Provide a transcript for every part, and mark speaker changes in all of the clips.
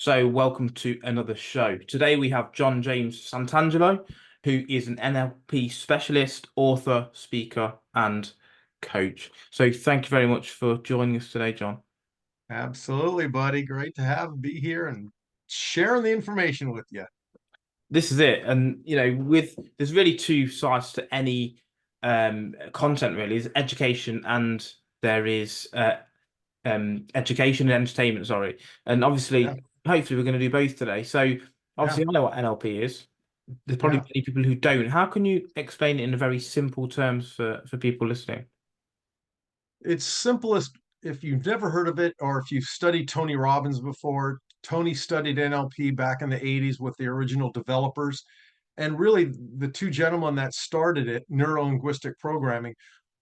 Speaker 1: So, welcome to another show. Today we have John James Santangelo, who is an NLP specialist, author, speaker, and coach. So, thank you very much for joining us today, John.
Speaker 2: Absolutely, buddy. Great to be here and sharing the information with you.
Speaker 1: This is it, and with there's really two sides to any content. Really, is education and there is education and entertainment. Sorry, and
Speaker 2: Yeah,
Speaker 1: obviously, hopefully, we're going to do both today. So,
Speaker 2: yeah,
Speaker 1: obviously, I know what NLP is. There's probably
Speaker 2: yeah.
Speaker 1: many people who don't. How can you explain it in a very simple terms for people listening?
Speaker 2: It's simplest if you've never heard of it or if you've studied Tony Robbins before. Tony studied NLP back in the 80s with the original developers. And really, the two gentlemen that started it, neuro-linguistic programming,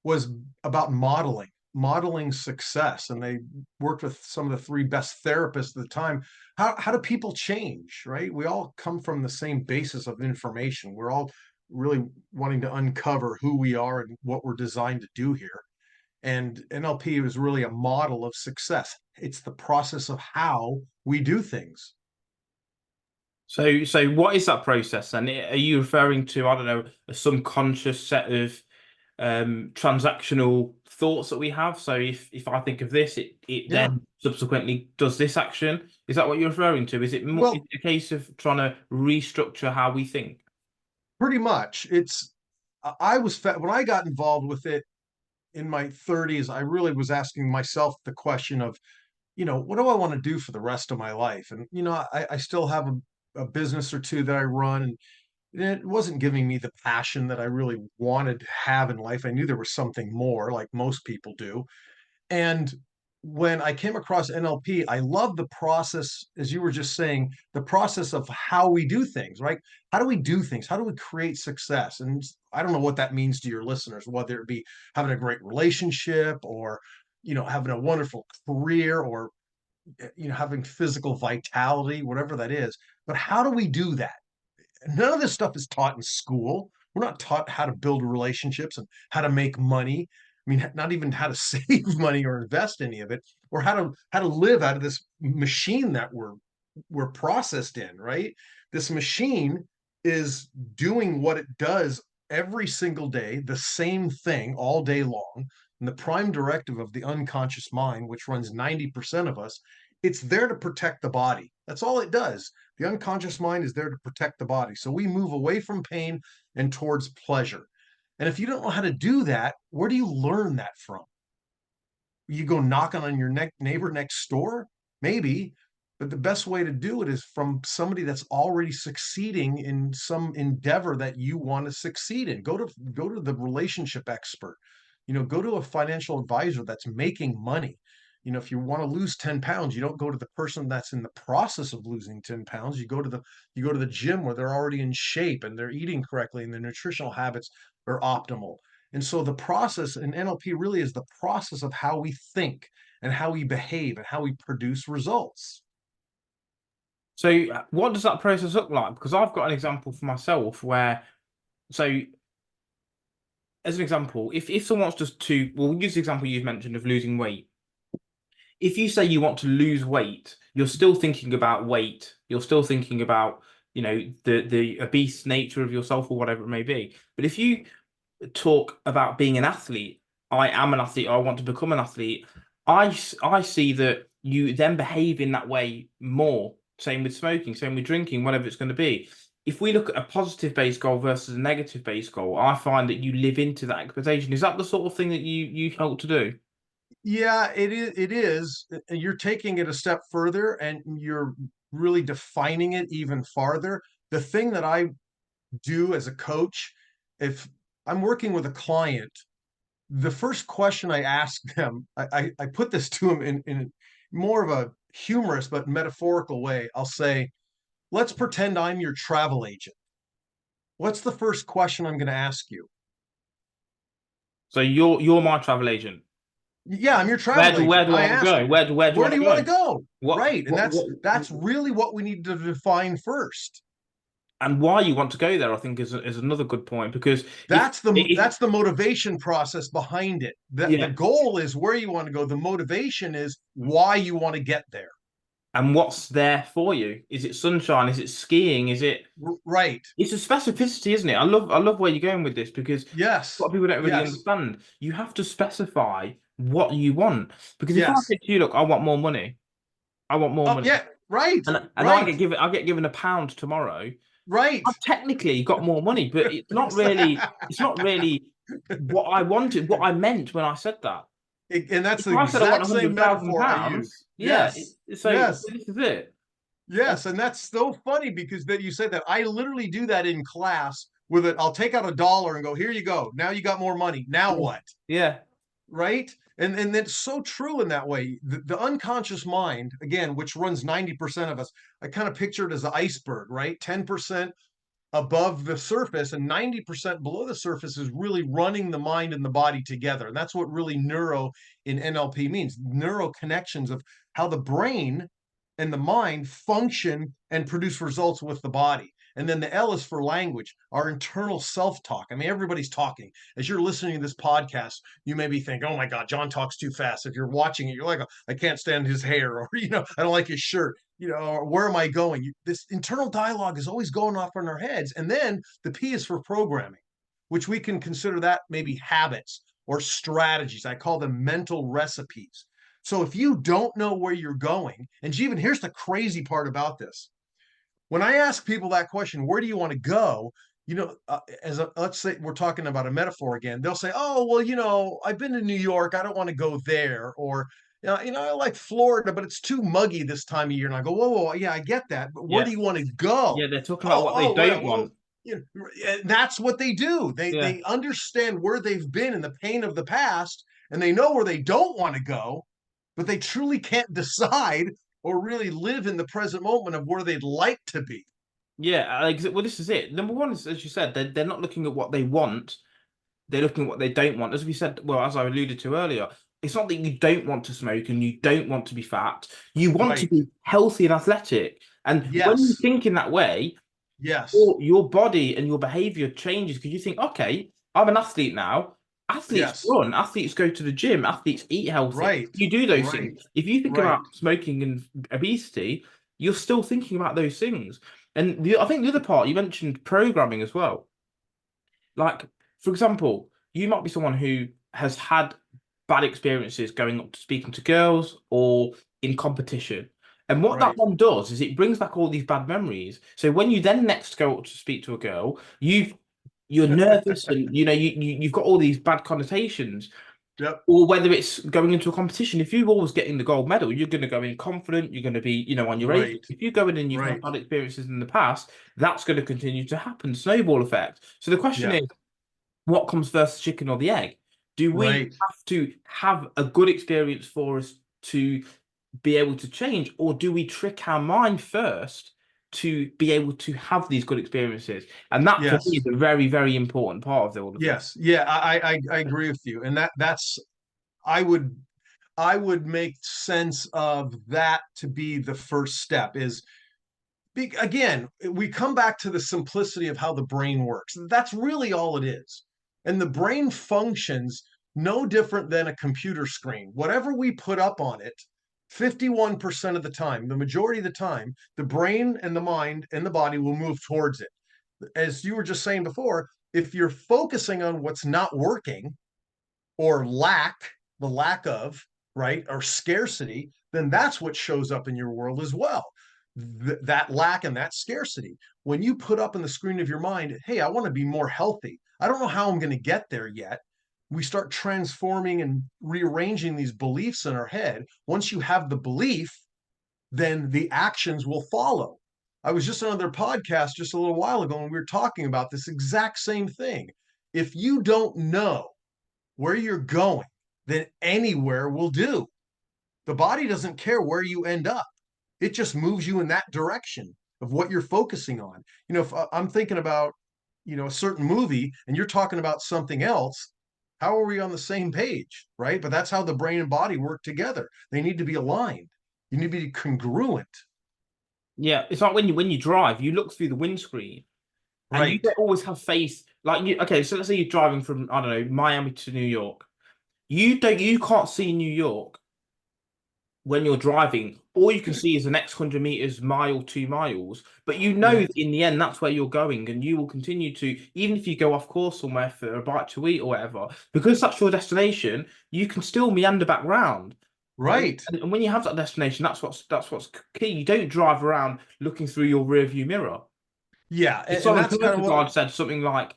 Speaker 2: was about modeling success. And they worked with some of the three best therapists at the time. How do people change, right? We all come from the same basis of information. We're all really wanting to uncover who we are and what we're designed to do here. And NLP is really a model of success. It's the process of how we do things.
Speaker 1: So what is that process? And are you referring to, I don't know, a subconscious set of transactional thoughts that we have? So if I think of this, it
Speaker 2: Yeah,
Speaker 1: then subsequently does this action. Is that what you're referring to? Is it more is
Speaker 2: well,
Speaker 1: it a case of trying to restructure how we think?
Speaker 2: pretty much. I was when I got involved with it in my 30s, I really was asking myself the question of, what do I want to do for the rest of my life? And, I still have a business or two that I run, and it wasn't giving me the passion that I really wanted to have in life. I knew there was something more, like most people do. And when I came across NLP, I love the process, as you were just saying, the process of how we do things, right? How do we do things? How do we create success? And I don't know what that means to your listeners, whether it be having a great relationship or, having a wonderful career or, having physical vitality, whatever that is. But how do we do that? None of this stuff is taught in school. We're not taught how to build relationships and how to make money. I mean, not even how to save money or invest any of it, or how to live out of this machine that we're processed in, right? This machine is doing what it does every single day, the same thing all day long. And the prime directive of the unconscious mind, which runs 90% of us, it's there to protect the body. That's all it does. The unconscious mind is there to protect the body. So we move away from pain and towards pleasure. And if you don't know how to do that, where do you learn that from? You go knocking on your neighbor next door? Maybe. But the best way to do it is from somebody that's already succeeding in some endeavor that you want to succeed in. Go to the relationship expert. Go to a financial advisor that's making money. If you want to lose 10 pounds, you don't go to the person that's in the process of losing 10 pounds. You go to the gym where they're already in shape and they're eating correctly and their nutritional habits are optimal. And so the process in NLP really is the process of how we think and how we behave and how we produce results.
Speaker 1: So what does that process look like? Because I've got an example for myself where so as an example, if someone wants just to, well, we'll use the example you've mentioned of losing weight. If you say you want to lose weight, you're still thinking about weight. You're still thinking about, the obese nature of yourself or whatever it may be. But if you talk about being an athlete, I am an athlete, or I want to become an athlete, I see that you then behave in that way more. Same with smoking, same with drinking, whatever it's going to be. If we look at a positive based goal versus a negative based goal, I find that you live into that expectation. Is that the sort of thing that you help to do?
Speaker 2: Yeah, it is. You're taking it a step further and you're really defining it even farther. The thing that I do as a coach, if I'm working with a client, the first question I ask them, I put this to them in more of a humorous but metaphorical way. I'll say, let's pretend I'm your travel agent. What's the first question I'm going to ask you?
Speaker 1: So you're my travel agent.
Speaker 2: Yeah, I'm your
Speaker 1: Where
Speaker 2: travel
Speaker 1: do where
Speaker 2: agent.
Speaker 1: do I
Speaker 2: I
Speaker 1: want to
Speaker 2: ask,
Speaker 1: go? Where do you
Speaker 2: where
Speaker 1: want
Speaker 2: do
Speaker 1: to
Speaker 2: you want
Speaker 1: go?
Speaker 2: to go?
Speaker 1: What
Speaker 2: Right. And
Speaker 1: what
Speaker 2: that's really what we need to define first.
Speaker 1: and why you want to go there? I think is another good point because if
Speaker 2: That's the motivation process behind it. The
Speaker 1: yeah.
Speaker 2: goal is where you want to go. The motivation is why you want to get there.
Speaker 1: and what's there for you. Is it sunshine? Is it skiing? Is it?
Speaker 2: Right.
Speaker 1: It's a specificity, isn't it? I love where you're going with this, because a lot
Speaker 2: Yes.
Speaker 1: of people don't really
Speaker 2: Yes.
Speaker 1: understand. You have to specify what you want. Because if I
Speaker 2: Yes.
Speaker 1: say to you, look, I want more money, I want more
Speaker 2: Oh,
Speaker 1: money,
Speaker 2: yeah. Right.
Speaker 1: and
Speaker 2: Right.
Speaker 1: I get given £1 tomorrow,
Speaker 2: Right.
Speaker 1: I've technically got more money, but it's not really what I wanted, what I meant when I said that.
Speaker 2: And that's
Speaker 1: If
Speaker 2: the
Speaker 1: I said I want
Speaker 2: exact
Speaker 1: a
Speaker 2: same
Speaker 1: hundred thousand
Speaker 2: metaphor I use.
Speaker 1: pounds, yeah.
Speaker 2: Yes.
Speaker 1: So
Speaker 2: Yes.
Speaker 1: this is it. And
Speaker 2: Yes. And that's so funny because that you said that. I literally do that in class with it. I'll take out $1 and go, here you go. Now you got more money. Now
Speaker 1: yeah,
Speaker 2: what?
Speaker 1: yeah,
Speaker 2: Right. And it's so true in that way. The unconscious mind, again, which runs 90% of us, I kind of picture it as an iceberg, right? 10% above the surface and 90% below the surface is really running the mind and the body together. And that's what really neuro in NLP means. Neuro connections of how the brain and the mind function and produce results with the body. And then the L is for language, our internal self-talk. I mean, everybody's talking. As you're listening to this podcast, you maybe think, oh my God, John talks too fast. If you're watching it, you're like, I can't stand his hair, or, I don't like his shirt, or where am I going? This internal dialogue is always going off in our heads. And then the P is for programming, which we can consider that maybe habits or strategies. I call them mental recipes. So if you don't know where you're going, and Jeevan, here's the crazy part about this. When I ask people that question, where do you want to go? Let's say we're talking about a metaphor again, they'll say, oh, well, I've been to New York. I don't want to go there. Or, I like Florida, but it's too muggy this time of year. And I go, whoa, whoa, yeah, I get that. But where do
Speaker 1: yeah,
Speaker 2: you want to go?
Speaker 1: yeah. They're talking about
Speaker 2: Oh,
Speaker 1: what they
Speaker 2: well,
Speaker 1: don't want.
Speaker 2: and that's what they do. They
Speaker 1: Yeah,
Speaker 2: they understand where they've been and the pain of the past, and they know where they don't want to go, but they truly can't decide or really live in the present moment of where they'd like to be.
Speaker 1: yeah. Well, this is it. Number one is, as you said, they're not looking at what they want. They're looking at what they don't want. As we said, well, as I alluded to earlier, it's not that you don't want to smoke and you don't want to be fat. You want to
Speaker 2: Right.
Speaker 1: be healthy and athletic. And when you
Speaker 2: Yes.
Speaker 1: think in that way,
Speaker 2: Yes.
Speaker 1: your body and your behavior changes, because you think, okay, I'm an athlete now. Athletes
Speaker 2: Yes.
Speaker 1: run, athletes go to the gym, athletes eat healthy.
Speaker 2: Right.
Speaker 1: You do those
Speaker 2: Right.
Speaker 1: things. If you think about
Speaker 2: Right.
Speaker 1: smoking and obesity, you're still thinking about those things. And I think the other part, you mentioned programming as well. Like, for example, you might be someone who has had bad experiences going up to speaking to girls or in competition. And what that
Speaker 2: Right.
Speaker 1: then does is it brings back all these bad memories. So when you then next go up to speak to a girl, you're nervous, and you've got all these bad connotations.
Speaker 2: Yep.
Speaker 1: Or whether it's going into a competition, if you're always getting the gold medal, you're going to go in confident, you're going to be, on your A.
Speaker 2: Right.
Speaker 1: If you go in and you've had
Speaker 2: Right.
Speaker 1: bad experiences in the past, that's going to continue to happen, snowball effect. So the question
Speaker 2: Yeah.
Speaker 1: is, what comes first, the chicken or the egg? Do we
Speaker 2: Right.
Speaker 1: have to have a good experience for us to be able to change, or do we trick our mind first to be able to have these good experiences? And that for me
Speaker 2: Yes.
Speaker 1: is a very, very important part of all of this.
Speaker 2: Yes. Yeah. I agree with you. And that's I would I would make sense of that to be the first step is again, we come back to the simplicity of how the brain works. That's really all it is. And the brain functions no different than a computer screen. Whatever we put up on it, 51% of the time, the majority of the time, the brain and the mind and the body will move towards it. As you were just saying before, if you're focusing on what's not working or the lack of, right, or scarcity, then that's what shows up in your world as well. That lack and that scarcity. When you put up in the screen of your mind, hey, I want to be more healthy. I don't know how I'm going to get there yet. We start transforming and rearranging these beliefs in our head. Once you have the belief, then the actions will follow. I was just on another podcast just a little while ago, and we were talking about this exact same thing. If you don't know where you're going, then anywhere will do. The body doesn't care where you end up. It just moves you in that direction of what you're focusing on. If I'm thinking about, a certain movie and you're talking about something else, how are we on the same page, right? But that's how the brain and body work together. They need to be aligned. You need to be congruent,
Speaker 1: Yeah, it's like when you drive, you look through the windscreen and you
Speaker 2: right?
Speaker 1: don't always have faith. Like okay, so let's say you're driving from, I don't know, Miami to New York. You can't see New York when you're driving, all you can see is the next 100 meters, mile, 2 miles. But you know
Speaker 2: Yeah.
Speaker 1: that in the end, that's where you're going, and you will continue to, even if you go off course somewhere for a bite to eat or whatever, because that's your destination, you can still meander back round.
Speaker 2: Right.
Speaker 1: And when you have that destination, that's what's key. You don't drive around looking through your rearview mirror.
Speaker 2: Yeah.
Speaker 1: Simon
Speaker 2: That's kind of what,
Speaker 1: Kierkegaard said something like,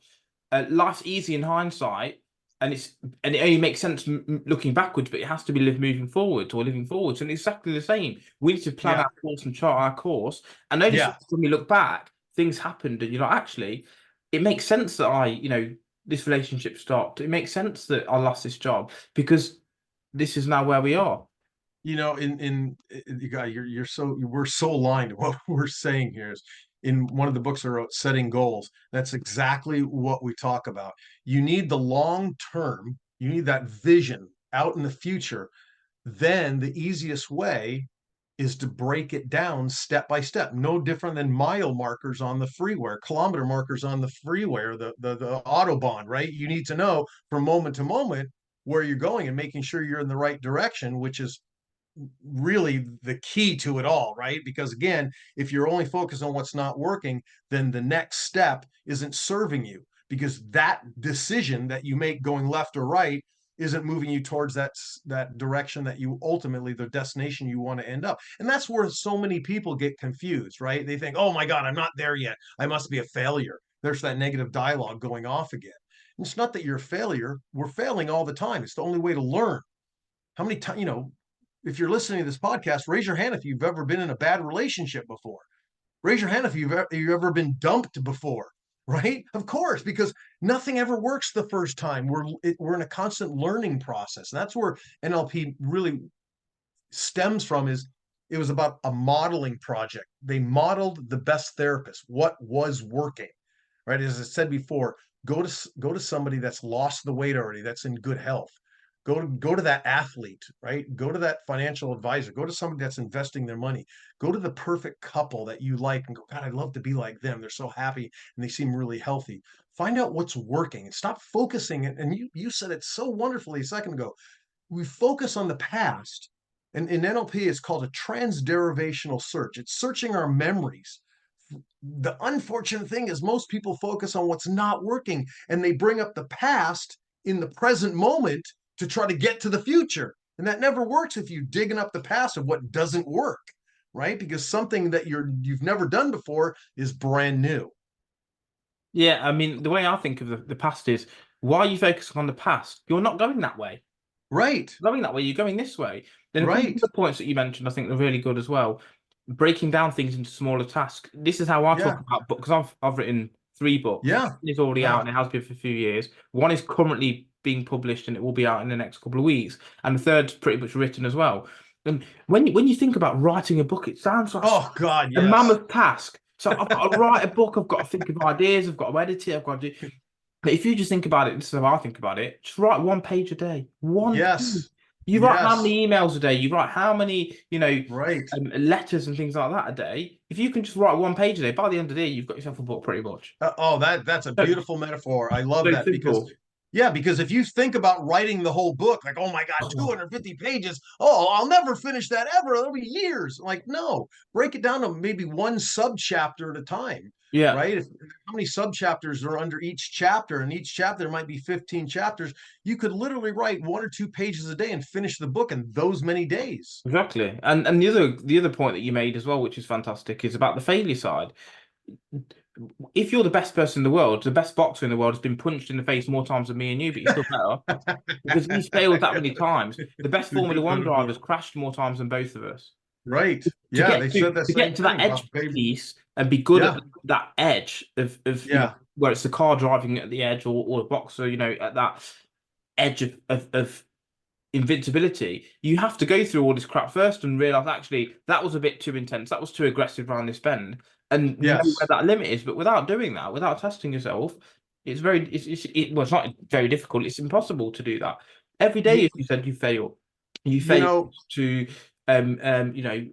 Speaker 1: "Life's easy in hindsight, and it only makes sense looking backwards, but it has to be lived moving forwards or living forwards." And it's exactly the same. We need to plan
Speaker 2: yeah.
Speaker 1: our course and chart our course, and only
Speaker 2: Yeah.
Speaker 1: when we look back, things happened, and you're like, actually, it makes sense that this relationship stopped. It makes sense that I lost this job because this is now where we are.
Speaker 2: You guys, we're so aligned to what we're saying here. Is in one of the books I wrote, Setting Goals. That's exactly what we talk about. You need the long term, you need that vision out in the future. Then the easiest way is to break it down step by step. No different than mile markers on the freeway, kilometer markers on the freeway, or the autobahn, right? You need to know from moment to moment where you're going and making sure you're in the right direction, which is really the key to it all, right? Because again, if you're only focused on what's not working, then the next step isn't serving you, because that decision that you make going left or right isn't moving you towards that direction that you ultimately, the destination you want to end up. And that's where so many people get confused, right? They think, oh my God, I'm not there yet, I must be a failure. There's that negative dialogue going off again. And it's not that you're a failure. We're failing all the time. It's the only way to learn. How many times, if you're listening to this podcast, raise your hand if you've ever been in a bad relationship before. Raise your hand if you've ever been dumped before, right? Of course, because nothing ever works the first time. We're in a constant learning process. And that's where NLP really stems from. Is it was about a modeling project. They modeled the best therapist, what was working, right? As I said before, go to somebody that's lost the weight already, that's in good health. Go to that athlete, right? Go to that financial advisor. Go to somebody that's investing their money. Go to the perfect couple that you like and go, God, I'd love to be like them. They're so happy and they seem really healthy. Find out what's working and stop focusing. And you said it so wonderfully a second ago. We focus on the past. And in NLP, it's called a transderivational search. It's searching our memories. The unfortunate thing is most people focus on what's not working, and they bring up the past in the present moment to try to get to the future. And that never works if you're digging up the past of what doesn't work, right? Because something that you've never done before is brand new.
Speaker 1: Yeah, I mean, the way I think of the past is, why are you focusing on the past? You're not going that way.
Speaker 2: Right.
Speaker 1: Going that way, you're going this way. Then a couple of
Speaker 2: Right.
Speaker 1: the points that you mentioned, I think are really good as well. Breaking down things into smaller tasks. This is how I talk
Speaker 2: Yeah.
Speaker 1: about books, because I've written 3 books.
Speaker 2: Yeah.
Speaker 1: One is already out
Speaker 2: Yeah.
Speaker 1: and it has been for a few years. One is currently being published and it will be out in the next couple of weeks. And the third's pretty much written as well. And when you think about writing a book, it sounds like
Speaker 2: Oh God,
Speaker 1: a
Speaker 2: yes.
Speaker 1: mammoth task. So I've got to write a book, I've got to think of ideas, I've got to edit it, I've got to do. But if you just think about it, this is how I think about it, just write 1 page a day. One page.
Speaker 2: Yes.
Speaker 1: You write how
Speaker 2: Yes.
Speaker 1: many emails a day? You write how many,
Speaker 2: Right.
Speaker 1: letters and things like that a day. If you can just write 1 page a day, by the end of the day, you've got yourself a book pretty much.
Speaker 2: Oh, that's a
Speaker 1: So,
Speaker 2: beautiful metaphor. I love
Speaker 1: so
Speaker 2: that because,
Speaker 1: simple.
Speaker 2: yeah, because if you think about writing the whole book, like, oh my God,
Speaker 1: Oh,
Speaker 2: 250 pages. Oh, I'll never finish that ever. It'll be years. Like, no, break it down to maybe one sub chapter at a time,
Speaker 1: yeah,
Speaker 2: right? How many sub chapters are under each chapter? And each chapter might be 15 chapters. You could literally write 1 or 2 pages a day and finish the book in those many days.
Speaker 1: exactly. And the other point that you made as well, which is fantastic, is about the failure side. If you're the best person in the world, the best boxer in the world has been punched in the face more times than me and you, but you're still better because he's failed that many times. The best
Speaker 2: It's a
Speaker 1: Formula
Speaker 2: good
Speaker 1: One
Speaker 2: metaphor.
Speaker 1: drivers crashed more times than both of us.
Speaker 2: Right.
Speaker 1: to
Speaker 2: Yeah,
Speaker 1: get
Speaker 2: they
Speaker 1: to
Speaker 2: said that
Speaker 1: to
Speaker 2: same
Speaker 1: get to that
Speaker 2: thing about
Speaker 1: edge
Speaker 2: baby.
Speaker 1: piece and be good at
Speaker 2: Yeah.
Speaker 1: that edge of
Speaker 2: Yeah.
Speaker 1: where it's the car driving at the edge or the boxer, at that edge of invincibility, you have to go through all this crap first and realize actually that was a bit too intense, that was too aggressive around this bend, and know where
Speaker 2: Yes.
Speaker 1: that limit is. But without doing that, without testing yourself, well, it's not very difficult. It's impossible to do that every day.
Speaker 2: You,
Speaker 1: As you said, you fail. You
Speaker 2: you
Speaker 1: fail
Speaker 2: know,
Speaker 1: to um um you know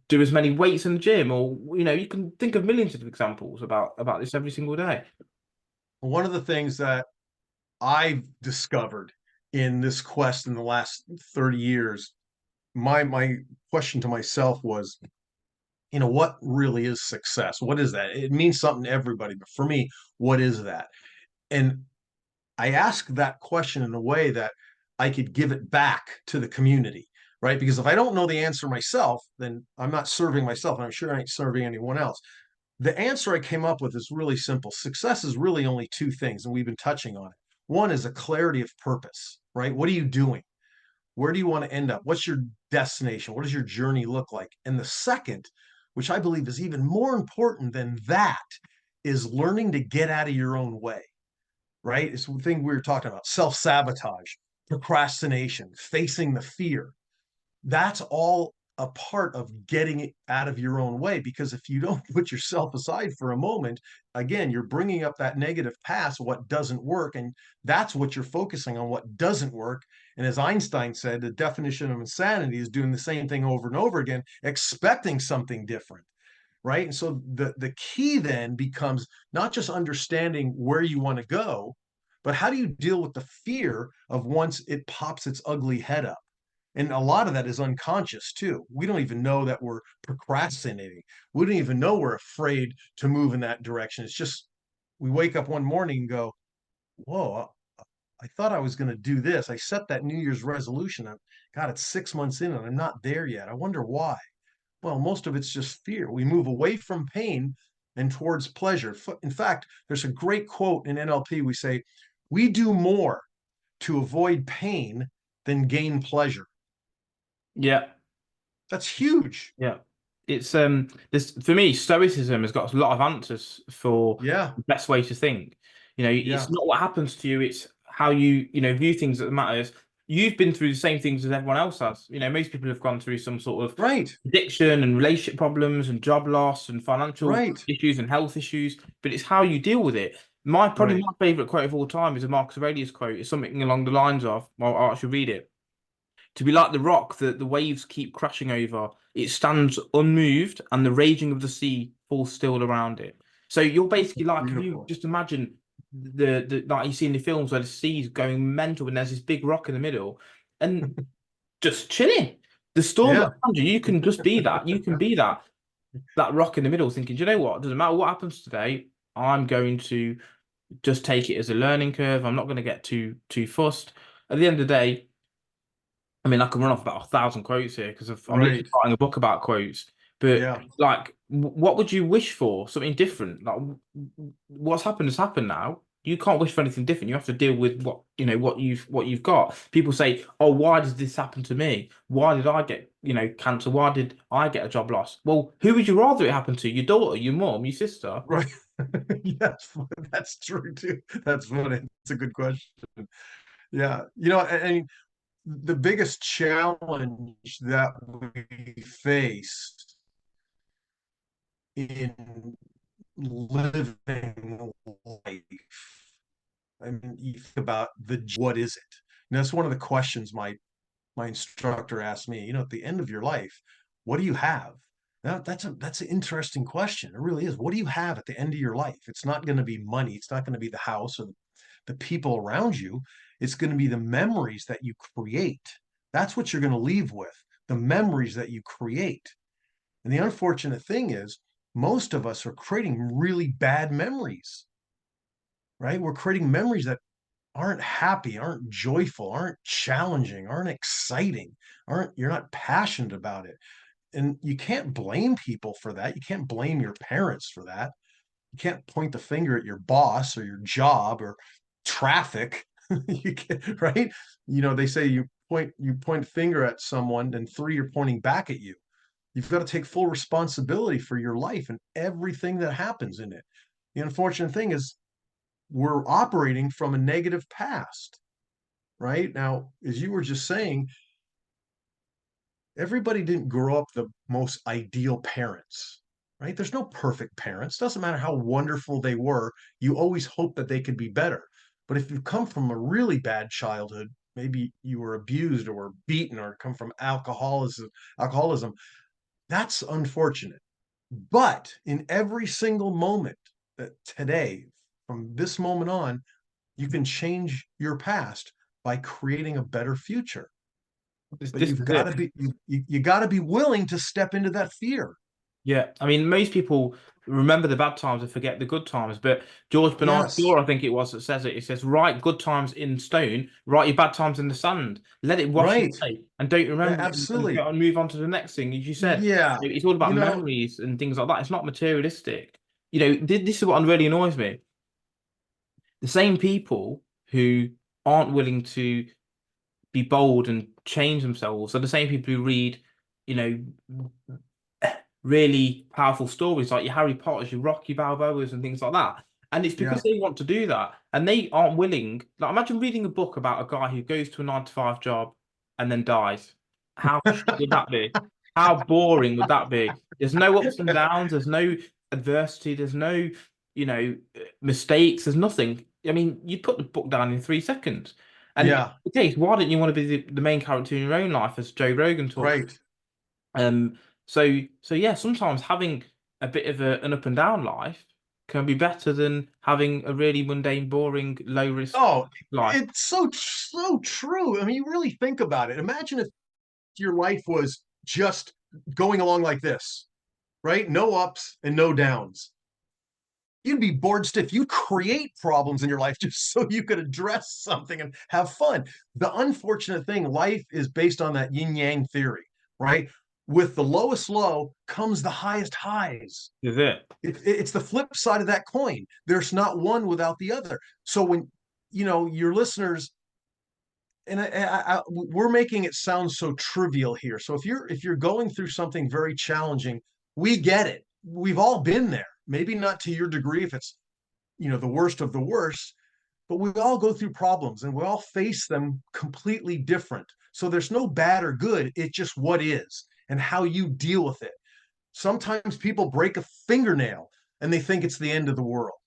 Speaker 1: do as many weights in the gym, or you can think of millions of examples about this every single day.
Speaker 2: one of the things that I've discovered in this quest in the last 30 years my question to myself was, what really is success? What is that? It means something to everybody, but for me, what is that? And I asked that question in a way that I could give it back to the community, right? Because if I don't know the answer myself, then I'm not serving myself, and I'm sure I ain't serving anyone else. The answer I came up with is really simple. Success is really only two things, and we've been touching on it. One is a clarity of purpose, right? What are you doing? Where do you want to end up? What's your destination? What does your journey look like? And the second, which I believe is even more important than that, is learning to get out of your own way, right? It's the thing we were talking about, self-sabotage, procrastination, facing the fear. That's all a part of getting it out of your own way, because if you don't put yourself aside for a moment, again, you're bringing up that negative past, what doesn't work, and that's what you're focusing on, what doesn't work. And as Einstein said, the definition of insanity is doing the same thing over and over again, expecting something different, right? And so the key then becomes not just understanding where you want to go, but how do you deal with the fear of once it pops its ugly head up? And a lot of that is unconscious too. We don't even know that we're procrastinating. We don't even know we're afraid to move in that direction. It's just we wake up one morning and go, whoa, I thought I was going to do this. I set that New Year's resolution. God, it's 6 months in and I'm not there yet. I wonder why. Well, most of it's just fear. We move away from pain and towards pleasure. In fact, there's a great quote in NLP. We say, we do more to avoid pain than gain pleasure.
Speaker 1: Yeah.
Speaker 2: That's huge.
Speaker 1: Yeah. It's this for me, stoicism has got a lot of answers for
Speaker 2: Yeah.
Speaker 1: the best way to think. It's
Speaker 2: Yeah.
Speaker 1: not what happens to you, it's how you view things that matters. You've been through the same things as everyone else has. Most people have gone through some sort of
Speaker 2: Right.
Speaker 1: addiction and relationship problems and job loss and financial
Speaker 2: Right.
Speaker 1: issues and health issues, but it's how you deal with it. My probably
Speaker 2: Right.
Speaker 1: my favorite quote of all time is a Marcus Aurelius quote. It's something along the lines of, well, I'll actually read it. To be like the rock that the waves keep crashing over, it stands unmoved, and the raging of the sea falls still around it. So you're basically like, if you
Speaker 2: Beautiful.
Speaker 1: just imagine the like you see in the films where the sea's going mental and there's this big rock in the middle, and just chilling. The storms
Speaker 2: Yeah.
Speaker 1: around you, you can just be that. You can be that rock in the middle, thinking, do you know what? Doesn't matter what happens today. I'm going to just take it as a learning curve. I'm not going to get too fussed. At the end of the day, I mean, I can run off about 1,000 quotes here because I'm literally
Speaker 2: Right.
Speaker 1: writing a book about quotes. But
Speaker 2: Yeah.
Speaker 1: like, what would you wish for? Something different? Like, what's happened has happened now. You can't wish for anything different. You have to deal with what you've got. People say, "Oh, why does this happen to me? Why did I get cancer? Why did I get a job loss?" Well, who would you rather it happen to? Your daughter, your mom, your sister?
Speaker 2: Right. Yes, that's true too. That's funny. It's a good question. Yeah. And the biggest challenge that we face in living life, I mean, you think about what is it? And that's one of the questions my instructor asked me, at the end of your life, what do you have? Now, that's an interesting question. It really is. What do you have at the end of your life? It's not going to be money. It's not going to be the house or the people around you. It's going to be the memories that you create. That's what you're going to leave with, the memories that you create. And the unfortunate thing is, most of us are creating really bad memories, right? We're creating memories that aren't happy, aren't joyful, aren't challenging, aren't exciting, aren't you're not passionate about it. And you can't blame people for that. You can't blame your parents for that. You can't point the finger at your boss or your job or traffic. You can, right? They say you point finger at someone and three are pointing back at you. You've got to take full responsibility for your life and everything that happens in it. The unfortunate thing is we're operating from a negative past, right? Now, as you were just saying, everybody didn't grow up the most ideal parents, right? There's no perfect parents. Doesn't matter how wonderful they were, you always hope that they could be better. But if you come from a really bad childhood, maybe you were abused or were beaten or come from alcoholism, that's unfortunate. But in every single moment that today, from this moment on, you can change your past by creating a better future. But
Speaker 1: This
Speaker 2: you've
Speaker 1: is
Speaker 2: got to
Speaker 1: it.
Speaker 2: be you got to be willing to step into that fear.
Speaker 1: Yeah, I mean, most people remember the bad times and forget the good times. But George Bernard
Speaker 2: Yes.
Speaker 1: Shaw, I think it was, that says it. It says, "Write good times in stone, write your bad times in the sand. Let it wash
Speaker 2: Right.
Speaker 1: away, and don't remember it, and
Speaker 2: Absolutely.
Speaker 1: go and move on to the next thing." As you said,
Speaker 2: Yeah.
Speaker 1: it's all
Speaker 2: You
Speaker 1: about
Speaker 2: know,
Speaker 1: memories and things like that. It's not materialistic. This is what really annoys me. The same people who aren't willing to be bold and change themselves are the same people who read, you know, really powerful stories like your Harry Potters, your Rocky Balboas, and things like that. And it's because
Speaker 2: yeah.
Speaker 1: they want to do that and they aren't willing. Like, imagine reading a book about a guy who goes to a 9 to 5 job and then dies. How shit would that be? How boring would that be? There's no ups and downs, there's no adversity, there's no, mistakes, there's nothing. I mean, you'd put the book down in 3 seconds. And
Speaker 2: Yeah.
Speaker 1: okay, why don't you want to be the main character in your own life, as Joe Rogan talks?
Speaker 2: Right.
Speaker 1: Um, so yeah, sometimes having a bit of an up and down life can be better than having a really mundane, boring, low risk
Speaker 2: Oh,
Speaker 1: life.
Speaker 2: it's so true. I mean, you really think about it. Imagine if your life was just going along like this, right? No ups and no downs. You'd be bored stiff. You'd create problems in your life just so you could address something and have fun. The unfortunate thing, life is based on that yin yang theory, right? With the lowest low comes the highest highs.
Speaker 1: Is it?
Speaker 2: It's the flip side of that coin. There's not one without the other. So when your listeners, and we're making it sound so trivial here. So if you're going through something very challenging, we get it. We've all been there. Maybe not to your degree if it's the worst of the worst, but we all go through problems and we all face them completely different. So there's no bad or good. It's just what is and how you deal with it. Sometimes people break a fingernail and they think it's the end of the world,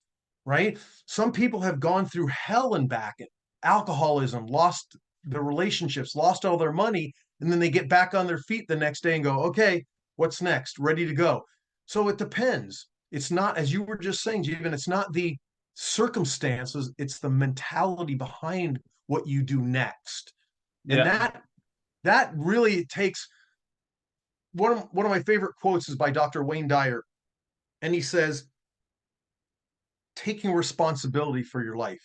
Speaker 2: right? Some people have gone through hell and back, alcoholism, lost their relationships, lost all their money, and then they get back on their feet the next day and go, okay, what's next? Ready to go. So it depends. It's not, as you were just saying, Jeevan, it's not the circumstances, it's the mentality behind what you do next. And
Speaker 1: Yeah.
Speaker 2: that really takes one of my favorite quotes is by Dr. Wayne Dyer, and he says, taking responsibility for your life.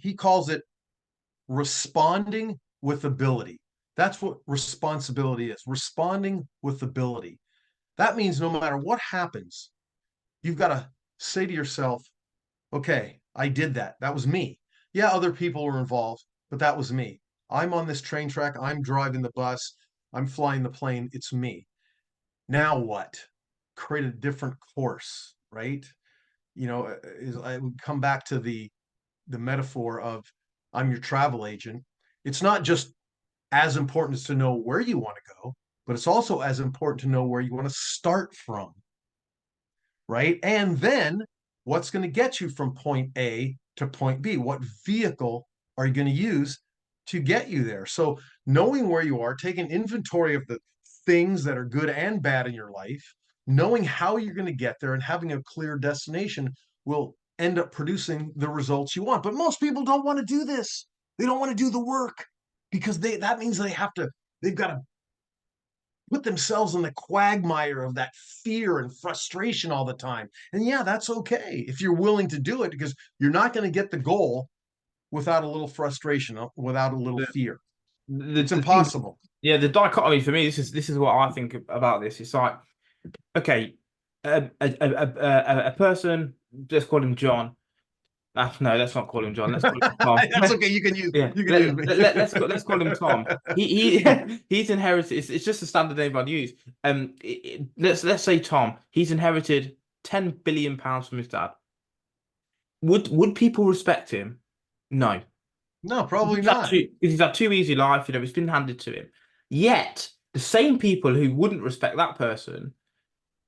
Speaker 2: He calls it responding with ability. That's what responsibility is, responding with ability. That means no matter what happens, you've got to say to yourself, okay, I did that. That was me. Yeah, other people were involved, but that was me. I'm on this train track. I'm driving the bus. I'm flying the plane. It's me. Now what? Create a different course, right? I would come back to the metaphor of I'm your travel agent. It's not just as important as to know where you want to go, but it's also as important to know where you want to start from, right? And then what's going to get you from point A to point B? What vehicle are you going to use to get you there? So knowing where you are, taking inventory of the things that are good and bad in your life, knowing how you're going to get there and having a clear destination will end up producing the results you want. But most people don't want to do this. They don't want to do the work because that means they've got to put themselves in the quagmire of that fear and frustration all the time. And yeah, that's okay if you're willing to do it because you're not going to get the goal without a little frustration, without a little
Speaker 1: The,
Speaker 2: fear. It's
Speaker 1: the thing,
Speaker 2: impossible.
Speaker 1: yeah, the dichotomy for me. This is what I think about this. It's like, okay, a person. Let's call him John. No, let's not call him John. Let's call him Tom.
Speaker 2: That's okay. You can use
Speaker 1: Yeah,
Speaker 2: you can use me.
Speaker 1: let's call him Tom. He's inherited. It's just a standard name I'd use. Let's say Tom. He's inherited £10 billion from his dad. Would people respect him? No.
Speaker 2: No, probably not.
Speaker 1: He's had too easy life. It's been handed to him. Yet the same people who wouldn't respect that person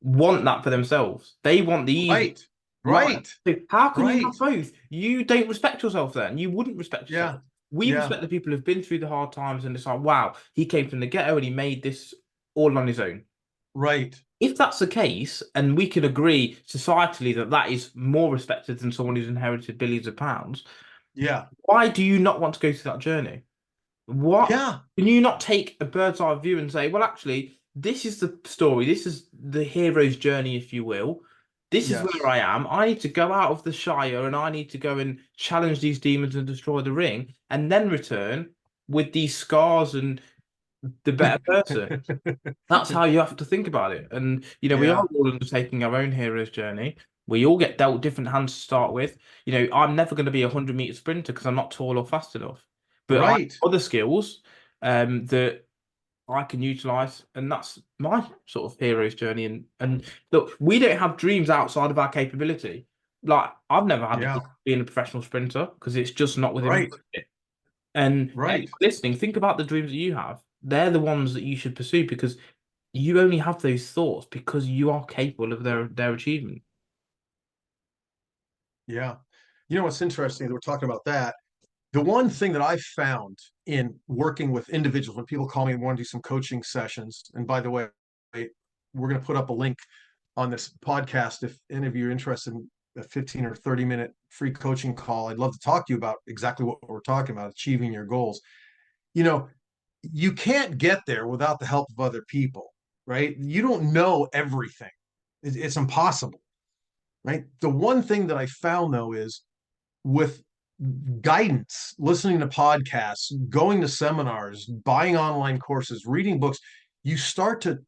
Speaker 1: want that for themselves. They want the easy
Speaker 2: Right.
Speaker 1: life.
Speaker 2: Right.
Speaker 1: So how can you
Speaker 2: Right.
Speaker 1: have both? You don't respect yourself then. You wouldn't respect
Speaker 2: Yeah.
Speaker 1: yourself. We
Speaker 2: Yeah.
Speaker 1: respect the people who've been through the hard times and it's like, wow, he came from the ghetto and he made this all on his own.
Speaker 2: Right.
Speaker 1: If that's the case, and we can agree societally that that is more respected than someone who's inherited billions of pounds,
Speaker 2: Yeah.
Speaker 1: why do you not want to go through that journey? What
Speaker 2: Yeah.
Speaker 1: can you not take a bird's eye view and say, well, actually, this is the story, this is the hero's journey, if you will. This is where
Speaker 2: Yes.
Speaker 1: I am. I need to go out of the Shire and I need to go and challenge these demons and destroy the ring, and then return with these scars and the better person. That's how you have to think about it. And we are
Speaker 2: Yeah.
Speaker 1: all undertaking our own hero's journey. We all get dealt different hands to start with. I'm never going to be a 100-meter sprinter because I'm not tall or fast enough. But I have
Speaker 2: Right.
Speaker 1: other skills that I can utilize, and that's my sort of hero's journey. And look, we don't have dreams outside of our capability. Like I've never had a
Speaker 2: Yeah.
Speaker 1: dream of being a professional sprinter because it's just not within my
Speaker 2: Right.
Speaker 1: budget. And
Speaker 2: Right.
Speaker 1: anyone listening, think about the dreams that you have. They're the ones that you should pursue because you only have those thoughts because you are capable of their achievement.
Speaker 2: Yeah. You know what's interesting that we're talking about that? The one thing that I've found in working with individuals, when people call me and want to do some coaching sessions, and by the way, we're going to put up a link on this podcast if any of you are interested in a 15 or 30-minute free coaching call. I'd love to talk to you about exactly what we're talking about, achieving your goals. You know, you can't get there without the help of other people, right? You don't know everything. It's impossible, right? The one thing that I found though is with guidance, listening to podcasts, going to seminars, buying online courses, reading books, you start to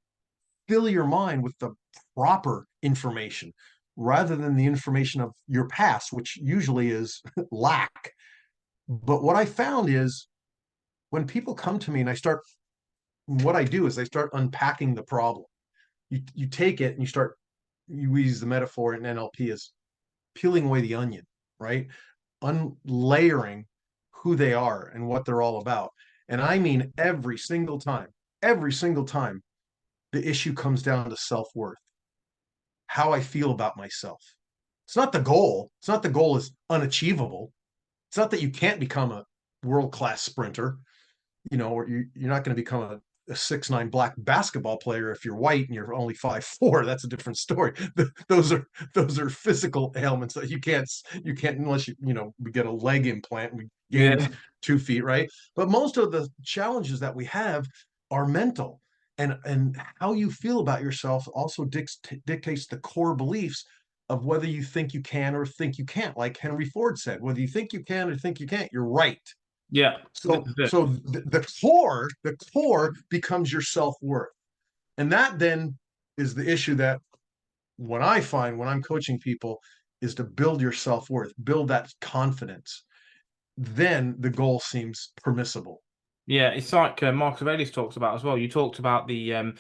Speaker 2: fill your mind with the proper information rather than the information of your past, which usually is lack. But what I found is when people come to me and what I do is I start unpacking the problem. You take it and you use the metaphor in NLP as peeling away the onion, right? Unlayering who they are and what they're all about. And I mean every single time, the issue comes down to self-worth, how I feel about myself. It's not the goal. It's not the goal is unachievable. It's not that you can't become a world-class sprinter, or you're not going to become a 6'9" black basketball player if you're white and you're only 5'4". That's a different story. Those are physical ailments that you can't unless we get a leg implant and we gain
Speaker 1: Yeah.
Speaker 2: 2 feet, right? But most of the challenges that we have are mental, and how you feel about yourself also dictates the core beliefs of whether you think you can or think you can't. Like Henry Ford said, whether you think you can or think you can't, you're right.
Speaker 1: Yeah. This
Speaker 2: So
Speaker 1: is it.
Speaker 2: so the core becomes your self-worth. And that then is the issue that when I find when I'm coaching people is to build your self-worth, build that confidence. Then the goal seems permissible.
Speaker 1: Yeah, it's like Marcus Aurelius talks about as well. You talked about the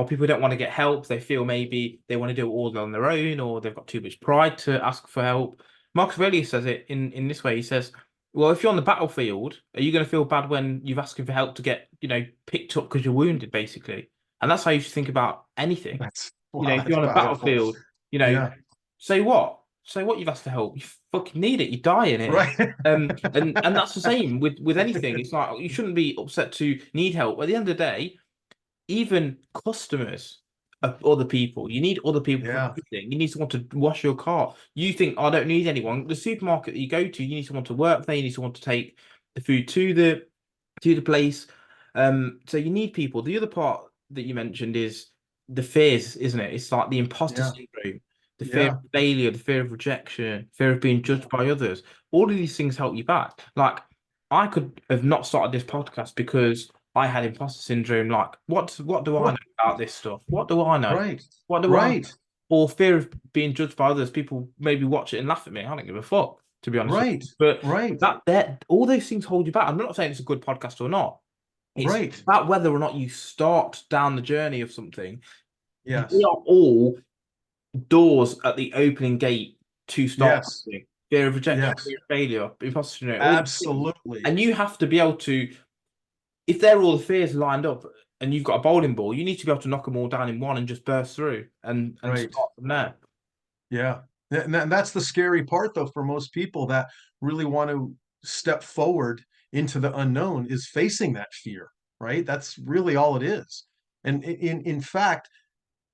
Speaker 1: people don't want to get help. They feel maybe they want to do it all on their own, or they've got too much pride to ask for help. Marcus Aurelius says it in this way. He says, "Well, if you're on the battlefield, are you going to feel bad when you've asked for help to get picked up because you're wounded, basically?" And that's how you should think about anything.
Speaker 2: That's
Speaker 1: If
Speaker 2: that's
Speaker 1: you're on a
Speaker 2: powerful.
Speaker 1: battlefield,
Speaker 2: Yeah.
Speaker 1: say what? Say what you've asked for help. You fucking need it. You're dying here.
Speaker 2: Right.
Speaker 1: And that's the same with anything. It's like you shouldn't be upset to need help. At the end of the day, even customers are other people. You need other people for
Speaker 2: Yeah.
Speaker 1: everything. You need someone to wash your car. You think, I don't need anyone. The supermarket that you go to, you need someone to work there. You need someone to take the food to the place. So you need people. The other part that you mentioned is the fears, isn't it? It's like the imposter
Speaker 2: Yeah.
Speaker 1: syndrome, the fear
Speaker 2: Yeah.
Speaker 1: of failure, the fear of rejection, fear of being judged by others. All of these things help you back. Like I could have not started this podcast because I had imposter syndrome. Like, what do I know about this stuff? What do I know?
Speaker 2: Right.
Speaker 1: What do I know?
Speaker 2: Right.
Speaker 1: Or fear of being judged by others. People maybe watch it and laugh at me. I don't give a fuck, to be honest with
Speaker 2: Right.
Speaker 1: you. But
Speaker 2: Right.
Speaker 1: that all those things hold you back. I'm not saying it's a good podcast or not. It's
Speaker 2: Right.
Speaker 1: about whether or not you start down the journey of something. We
Speaker 2: Yes.
Speaker 1: are all doors at the opening gate to start
Speaker 2: Yes.
Speaker 1: something. Fear of rejection,
Speaker 2: Yes.
Speaker 1: fear of failure, imposter syndrome, all these things.
Speaker 2: Absolutely.
Speaker 1: And you have to be able to, if they're all the fears lined up and you've got a bowling ball, you need to be able to knock them all down in one and just burst through and
Speaker 2: Right.
Speaker 1: start from there.
Speaker 2: Yeah. And that's the scary part, though, for most people that really want to step forward into the unknown is facing that fear, right? That's really all it is. And in fact,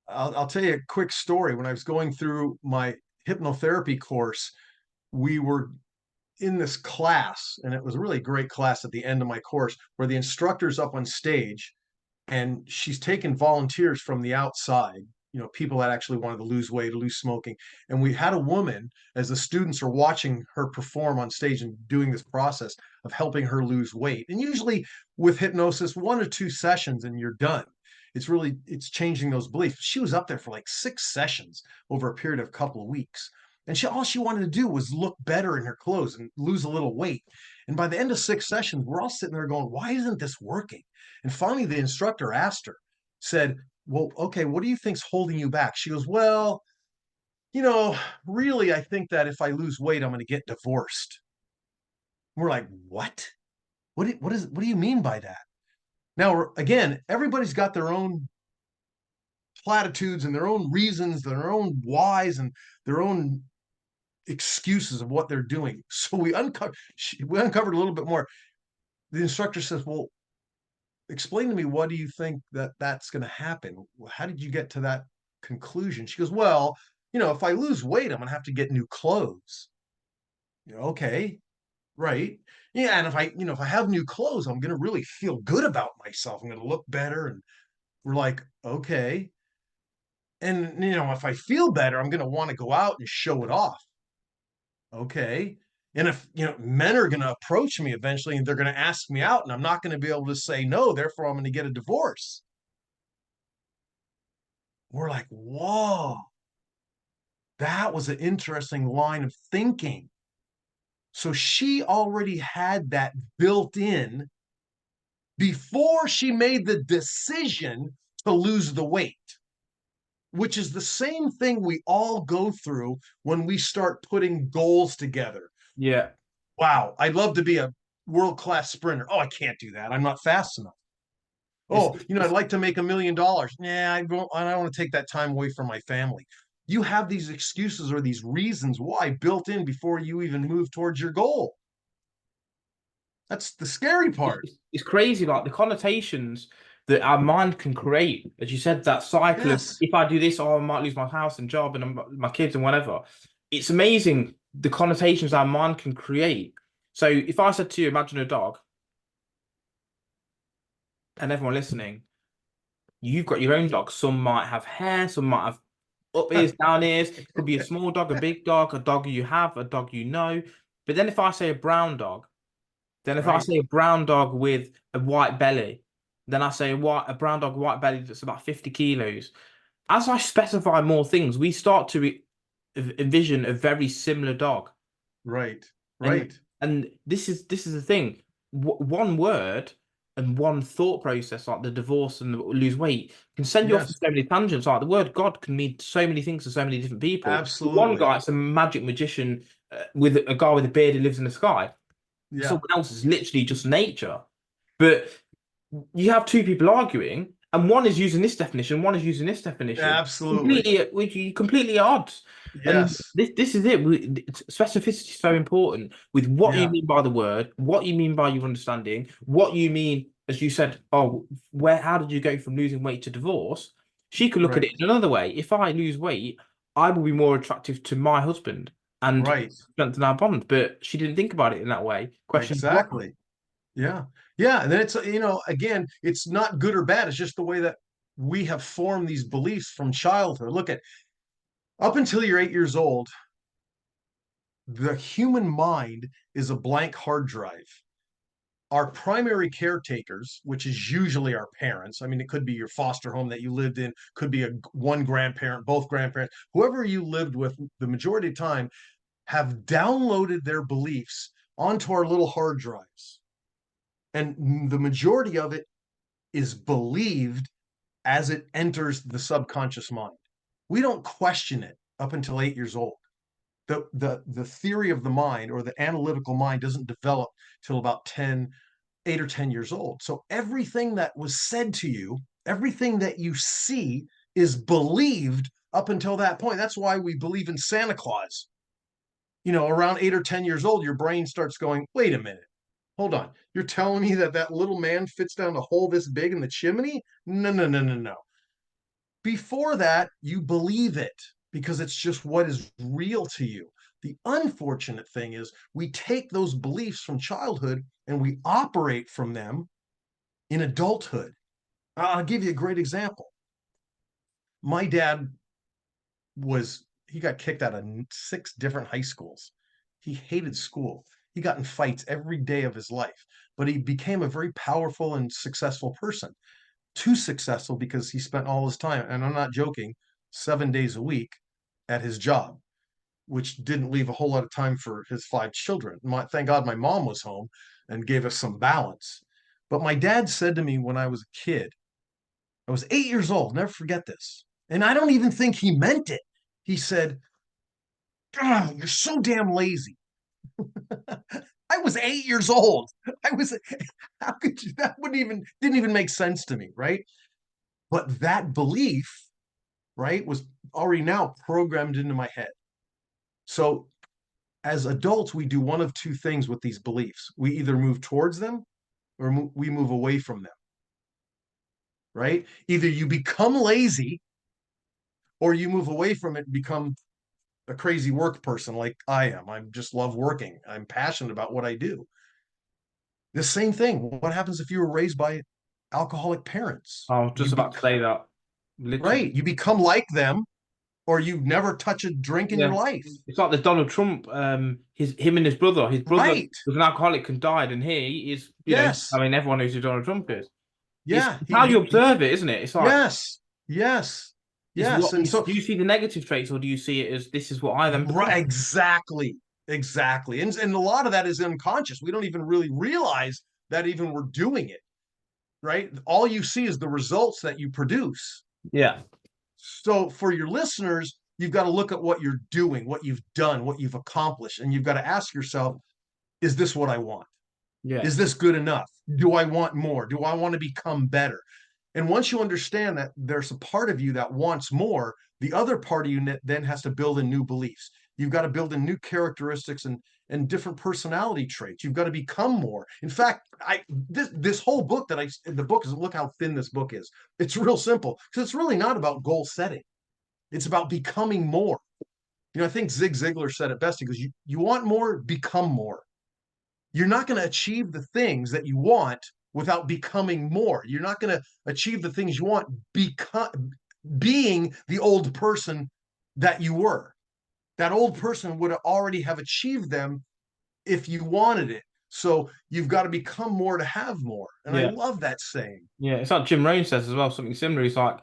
Speaker 2: I'll tell you a quick story. When I was going through my hypnotherapy course, we were in this class, and it was a really great class at the end of my course, where the instructor's up on stage and she's taken volunteers from the outside, people that actually wanted to lose weight, lose smoking. And we had a woman, as the students are watching her perform on stage and doing this process of helping her lose weight. And usually with hypnosis, 1 or 2 sessions and you're done. It's changing those beliefs. She was up there for like 6 sessions over a period of a couple of weeks. And all she wanted to do was look better in her clothes and lose a little weight. And by the end of 6 sessions, we're all sitting there going, why isn't this working? And finally, the instructor asked her, said, well, okay, what do you think's holding you back? She goes, well, really, I think that if I lose weight, I'm going to get divorced. We're like, what? What do you mean by that? Now, again, everybody's got their own platitudes and their own reasons, their own whys, and their own excuses of what they're doing. So we uncovered a little bit more. The instructor says, well, explain to me, what do you think that's going to happen? How did you get to that conclusion? She goes, well, if I lose weight, I'm going to have to get new clothes. Okay, right. Yeah, and if I have new clothes, I'm going to really feel good about myself. I'm going to look better. And we're like, okay. And if I feel better, I'm going to want to go out and show it off. Okay. And if men are going to approach me eventually and they're going to ask me out, and I'm not going to be able to say no, therefore I'm going to get a divorce. We're like, whoa, that was an interesting line of thinking. So she already had that built in before she made the decision to lose the weight, which is the same thing we all go through when we start putting goals together.
Speaker 1: Yeah.
Speaker 2: Wow, I'd love to be a world-class sprinter. Oh, I can't do that. I'm not fast enough.
Speaker 1: It's,
Speaker 2: Oh, I'd
Speaker 1: it's
Speaker 2: like to make $1 million. Yeah, I don't want to take that time away from my family. You have these excuses or these reasons why built in before you even move towards your goal. That's the scary part.
Speaker 1: it's crazy, like the connotations that our mind can create. As you said, that cycle of
Speaker 2: Yes.
Speaker 1: if I do this, oh, I might lose my house and job and my kids and whatever. It's amazing the connotations our mind can create. So if I said to you, imagine a dog, and everyone listening, you've got your own dog. Some might have hair, some might have up ears, down ears. It could be a small dog, a big dog, a dog you have, a dog you know. But then if I say a brown dog, then if I
Speaker 2: Right.
Speaker 1: say a brown dog with a white belly, then I say a brown dog, white belly that's about 50 kilos. As I specify more things, we start to envision a very similar dog.
Speaker 2: Right.
Speaker 1: And
Speaker 2: Right.
Speaker 1: this is the thing. One word and one thought process, like the divorce and the lose weight, can send you off on
Speaker 2: Yes.
Speaker 1: so many tangents. Like the word God can mean so many things to so many different people. One
Speaker 2: Absolutely.
Speaker 1: guy, it's a magic magician with a guy with a beard who lives in the sky.
Speaker 2: Yeah.
Speaker 1: Someone else is literally just nature. But you have two people arguing, and one is using this definition, one is using this definition.
Speaker 2: Absolutely.
Speaker 1: Which are completely at odds. And
Speaker 2: Yes.
Speaker 1: this is it. Specificity is so important with what you
Speaker 2: Yeah.
Speaker 1: mean by the word, what you mean by your understanding, what you mean, as you said, oh, how did you go from losing weight to divorce? She could look at it
Speaker 2: Right.
Speaker 1: in another way. If I lose weight, I will be more attractive to my husband and
Speaker 2: Right.
Speaker 1: strengthen our bond. But she didn't think about it in that way. Question why?
Speaker 2: Exactly. Yeah. Yeah. And then it's, again, it's not good or bad. It's just the way that we have formed these beliefs from childhood. Look at up until you're 8 years old, the human mind is a blank hard drive. Our primary caretakers, which is usually our parents. I mean, it could be your foster home that you lived in, could be one grandparent, both grandparents, whoever you lived with the majority of the time have downloaded their beliefs onto our little hard drives. And the majority of it is believed as it enters the subconscious mind. We don't question it up until 8 years old. The theory of the mind or the analytical mind doesn't develop till about 8 or 10 years old. So everything that was said to you, everything that you see is believed up until that point. That's why we believe in Santa Claus. Around 8 or 10 years old, your brain starts going, wait a minute, hold on. You're telling me that little man fits down a hole this big in the chimney? No, no, no, no, no. Before that, you believe it because it's just what is real to you. The unfortunate thing is we take those beliefs from childhood and we operate from them in adulthood. I'll give you a great example. My dad he got kicked out of 6 different high schools. He hated school. He got in fights every day of his life, but he became a very powerful and successful person. Too successful because he spent all his time, and I'm not joking, 7 days a week at his job, which didn't leave a whole lot of time for his 5 children. Thank God my mom was home and gave us some balance. But my dad said to me when I was a kid, I was 8 years old, never forget this. And I don't even think he meant it. He said, "God, you're so damn lazy." I was 8 years old. I was, how could you, that didn't even make sense to me, right? But that belief, right, was already now programmed into my head. So as adults, we do one of two things with these beliefs. We either move towards them or we move away from them, right? Either you become lazy or you move away from it and become a crazy work person like I am. I just love working. I'm passionate about what I do. The same thing. What happens if you were raised by alcoholic parents?
Speaker 1: I was
Speaker 2: You
Speaker 1: just about to
Speaker 2: become,
Speaker 1: say that. Literally.
Speaker 2: right. You become like them, or you never touch a drink in your
Speaker 1: Yeah.
Speaker 2: life.
Speaker 1: It's like the Donald Trump, him and his brother. His brother
Speaker 2: Right.
Speaker 1: was an alcoholic and died, and he is,
Speaker 2: Yes.
Speaker 1: I mean, everyone knows who Donald Trump is. It's
Speaker 2: Yeah.
Speaker 1: how you observe it, isn't it? It's like,
Speaker 2: Yes. Yes.
Speaker 1: it's
Speaker 2: Yes.
Speaker 1: what
Speaker 2: And
Speaker 1: you
Speaker 2: so,
Speaker 1: do you see the negative traits, or do you see it as this is what I then
Speaker 2: right,
Speaker 1: become?
Speaker 2: exactly. Exactly. And a lot of that is unconscious. We don't even really realize that even we're doing it, right? All you see is the results that you produce.
Speaker 1: Yeah,
Speaker 2: So for your listeners, you've got to look at what you're doing, what you've done, what you've accomplished, and you've got to ask yourself, is this what I want?
Speaker 1: yeah,
Speaker 2: Is this good enough? Do I want more? Do I want to become better? And once you understand that there's a part of you that wants more, the other part of you then has to build in new beliefs. You've got to build in new characteristics and different personality traits. You've got to become more. In fact, this whole book the book is, look how thin this book is. It's real simple because it's really not about goal setting. It's about becoming more. I think Zig Ziglar said it best. He goes, you want more, become more. You're not going to achieve the things that you want without becoming more. You're not going to achieve the things you want being the old person that you were. That old person would already have achieved them if you wanted it. So you've got to become more to have more. And I
Speaker 1: yeah,
Speaker 2: love that saying.
Speaker 1: yeah. It's like Jim Rohn says as well, something similar. He's like,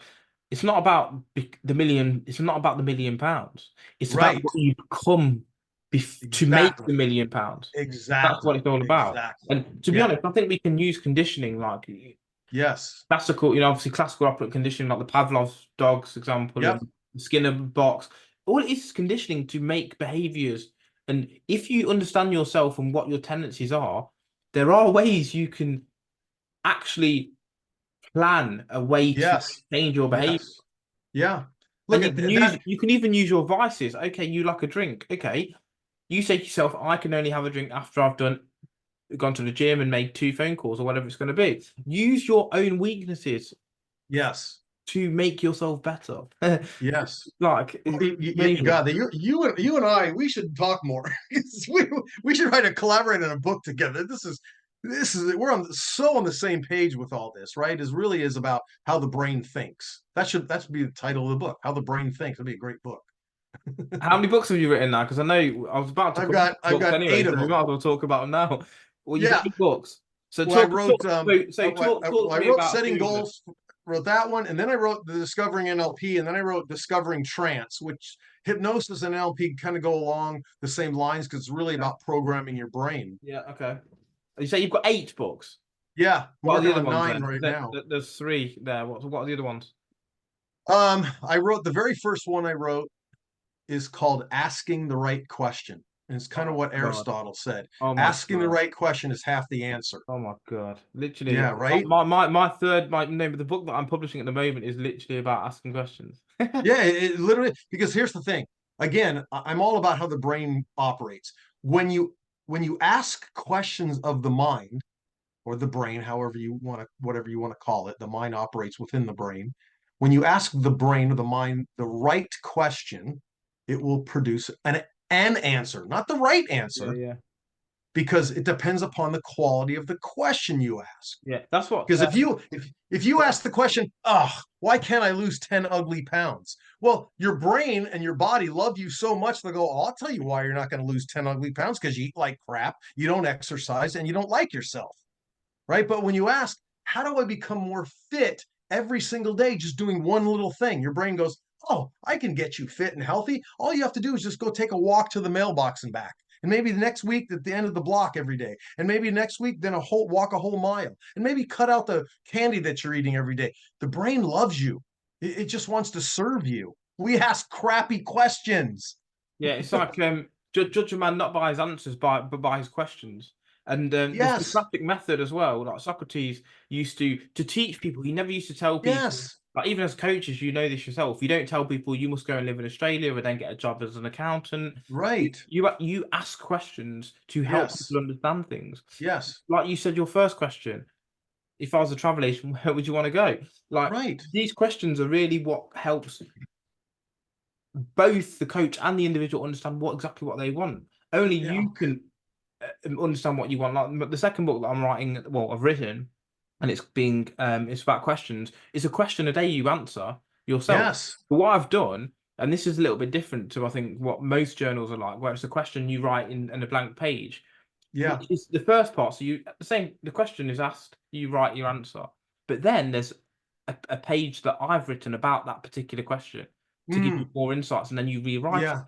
Speaker 1: it's not about the million. It's not about the £1,000,000. It's about
Speaker 2: Right.
Speaker 1: what you become to make the
Speaker 2: Exactly.
Speaker 1: £1,000,000. That's what
Speaker 2: Exactly.
Speaker 1: it's all about.
Speaker 2: Exactly.
Speaker 1: And to be
Speaker 2: Yeah.
Speaker 1: honest, I think we can use conditioning like
Speaker 2: Yes.
Speaker 1: classical, obviously classical operant conditioning, like the Pavlov's dogs example
Speaker 2: Yep.
Speaker 1: and the Skinner box. All it is conditioning to make behaviors. And if you understand yourself and what your tendencies are, there are ways you can actually plan a way to
Speaker 2: Yes.
Speaker 1: change your behavior.
Speaker 2: Yes. Yeah.
Speaker 1: And
Speaker 2: Look at that.
Speaker 1: you can even use your vices. Okay, you like a drink. Okay. You say to yourself, I can only have a drink after I've gone to the gym and made 2 phone calls or whatever it's going to be. Use your own weaknesses
Speaker 2: Yes.
Speaker 1: to make yourself better.
Speaker 2: Yes.
Speaker 1: Like,
Speaker 2: Well,
Speaker 1: it's amazing.
Speaker 2: God, you and I, we should talk more. We should write collaborate on a book together. We're so on the same page with all this, right? It really is about how the brain thinks. That should be the title of the book. How the brain thinks. That'd be a great book.
Speaker 1: How many books have you written now? Because I know I was about to
Speaker 2: I've
Speaker 1: come up
Speaker 2: got
Speaker 1: with
Speaker 2: I've
Speaker 1: books
Speaker 2: got
Speaker 1: anyway,
Speaker 2: eight of
Speaker 1: so we
Speaker 2: them.
Speaker 1: might as well talk about them now. Well, you've got
Speaker 2: Yeah.
Speaker 1: 8 books. So
Speaker 2: Well, I
Speaker 1: talk,
Speaker 2: wrote
Speaker 1: talk so talk
Speaker 2: I
Speaker 1: to me
Speaker 2: wrote
Speaker 1: about
Speaker 2: setting
Speaker 1: 2 of them.
Speaker 2: goals, wrote that one, and then I wrote the Discovering NLP, and then I wrote Discovering Trance, which hypnosis and NLP kind of go along the same lines because it's really
Speaker 1: Okay.
Speaker 2: about programming your brain.
Speaker 1: Yeah, okay. You say you've got 8 books.
Speaker 2: Yeah, I'm
Speaker 1: What are the
Speaker 2: working
Speaker 1: other
Speaker 2: on
Speaker 1: ones
Speaker 2: 9
Speaker 1: then?
Speaker 2: right now.
Speaker 1: There's 3 there. What are the other ones?
Speaker 2: I wrote the very first one I wrote is called Asking the Right Question. And it's kind of
Speaker 1: Oh
Speaker 2: what
Speaker 1: God.
Speaker 2: Aristotle said.
Speaker 1: Oh my
Speaker 2: Asking the
Speaker 1: God.
Speaker 2: right question is half the answer.
Speaker 1: Oh my God. Literally,
Speaker 2: Yeah, right?
Speaker 1: my name of the book that I'm publishing at the moment is literally about asking questions.
Speaker 2: Yeah, it literally, because here's the thing. Again, I'm all about how the brain operates. When you ask questions of the mind or the brain, whatever you want to call it, the mind operates within the brain. When you ask the brain or the mind the right question, it will produce an answer, not the right
Speaker 1: Yeah,
Speaker 2: answer,
Speaker 1: yeah,
Speaker 2: because it depends upon the quality of the question you ask.
Speaker 1: yeah. That's what.
Speaker 2: Because if you ask the question, oh, why can't I lose 10 ugly pounds? Well, your brain and your body love you so much, they'll go, oh, I'll tell you why you're not going to lose 10 ugly pounds, because you eat like crap, you don't exercise, and you don't like yourself. Right. But when you ask, how do I become more fit every single day, just doing one little thing, your brain goes, oh, I can get you fit and healthy. All you have to do is just go take a walk to the mailbox and back. And maybe the next week at the end of the block every day. And maybe next week, then walk a whole mile. And maybe cut out the candy that you're eating every day. The brain loves you. It just wants to serve you. We ask crappy questions.
Speaker 1: Yeah, it's like judge a man not by his answers, but by his questions. And the
Speaker 2: Yes.
Speaker 1: Socratic method as well. Like Socrates used to teach people. He never used to tell people.
Speaker 2: Yes.
Speaker 1: Like even as coaches, you know this yourself. You don't tell people you must go and live in Australia and then get a job as an accountant.
Speaker 2: Right.
Speaker 1: You ask questions to help
Speaker 2: Yes.
Speaker 1: people understand things.
Speaker 2: Yes.
Speaker 1: Like you said, your first question. If I was a travel agent, where would you want to go? Like
Speaker 2: Right.
Speaker 1: these questions are really what helps both the coach and the individual understand exactly what they want. Only
Speaker 2: Yeah.
Speaker 1: you can understand what you want. Like the second book that I'm writing, well, I've written, and it's about questions. It's a question a day you answer yourself.
Speaker 2: Yes.
Speaker 1: But what I've done, and this is a little bit different to I think what most journals are like, where it's a question you write in a blank page,
Speaker 2: Yeah.
Speaker 1: which is the first part. So the question is asked, you write your answer, but then there's a page that I've written about that particular question to give you
Speaker 2: Mm.
Speaker 1: more insights, and then you rewrite it.
Speaker 2: Yeah.